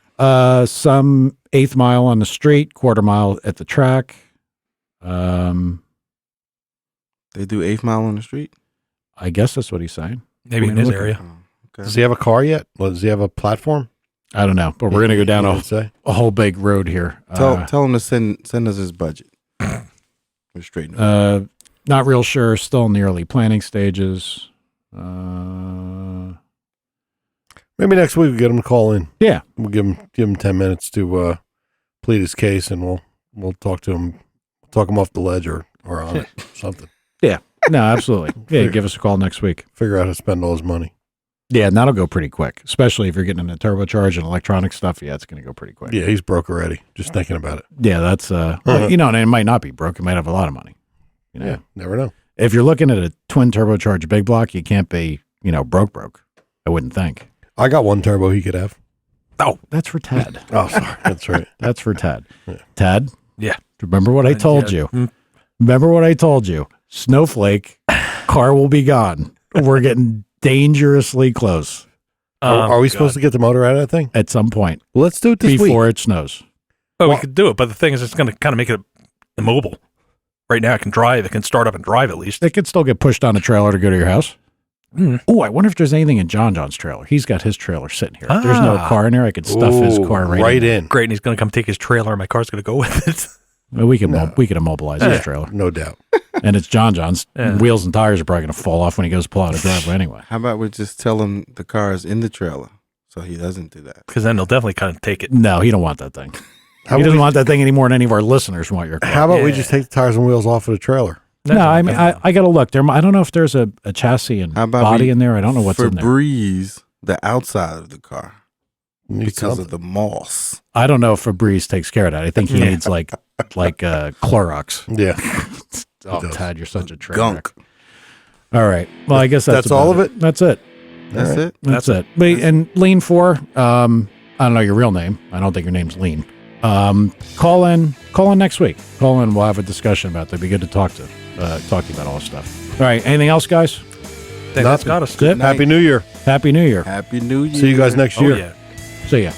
some 1/8 mile on the street, 1/4 mile at the track. They do 8th mile on the street? I guess that's what he's saying. Maybe in his area. Oh, okay. Does he have a car yet? Well, does he have a platform? I don't know, but we're going to go down He didn't say. a whole big road here. Tell him to send us his budget. We're straighten it up. Not real sure. Still in the early planning stages. Uh, Maybe next week we'll get him to call in. Yeah. We'll give him 10 minutes to plead his case, and we'll talk to him, talk him off the ledge or on it, something. no, absolutely. Yeah, give us a call next week. Figure out how to spend all his money. Yeah, and that'll go pretty quick, especially if you're getting into turbocharge and electronic stuff. Yeah, it's going to go pretty quick. Yeah, he's broke already. Just thinking about it. Yeah, that's well, and it might not be broke. It might have a lot of money. Yeah, never know. If you're looking at a twin turbocharged big block, you can't be, broke. I wouldn't think. I got one turbo he could have. Oh, that's for Tad. Oh, sorry. That's right. That's for Tad. Yeah. Tad? Yeah. Remember what I told Yeah. you? Remember what I told you? Snowflake, car will be gone. We're getting dangerously close Are we supposed to get the motor out of that thing? at some point Well, let's do it this week. before it snows. Oh, we could do it, but the thing is, it's going to kind of make it immobile. Right now, it can drive. It can start up and drive at least. It could still get pushed on a trailer to go to your house. Mm. Oh, I wonder if there's anything in John's trailer. He's got his trailer sitting here. If there's no Ah. car in there, I could stuff his Ooh, car right in. Great, and he's going to come take his trailer, and my car's going to go with it. Well, we can No. we can immobilize his trailer, No doubt. and it's John's. Yeah. Wheels and tires are probably going to fall off when he goes to pull out a driveway anyway. How about we just tell him the car is in the trailer so he doesn't do that? Because then they'll definitely kind of take it. No, he don't want that thing. How He about, doesn't we, want that thing any more than any of our listeners want your car. how about we Yeah. just take the tires and wheels off of the trailer? No, I mean I got to look there. I don't know if there's a chassis and How about body we in there. I don't know what's in there. Febreze the outside of the car Need because something. of the moss. I don't know if Febreze takes care of that. I think he needs like Clorox. Yeah. Oh, does. Tad, you're such a train Gunk. wreck. All right. Well, I guess that's all about of it? That's it. That's All right. it. That's it. But, and Lean 4, I don't know your real name. I don't think your name's Lean. Call in next week. Call in. We'll have a discussion about that. It'd be good to talk to you about all this stuff. All right. Anything else, guys? That's got us. That's it. Happy New Year. Happy New Year. Happy New Year. See you guys next Oh, year. yeah. See ya.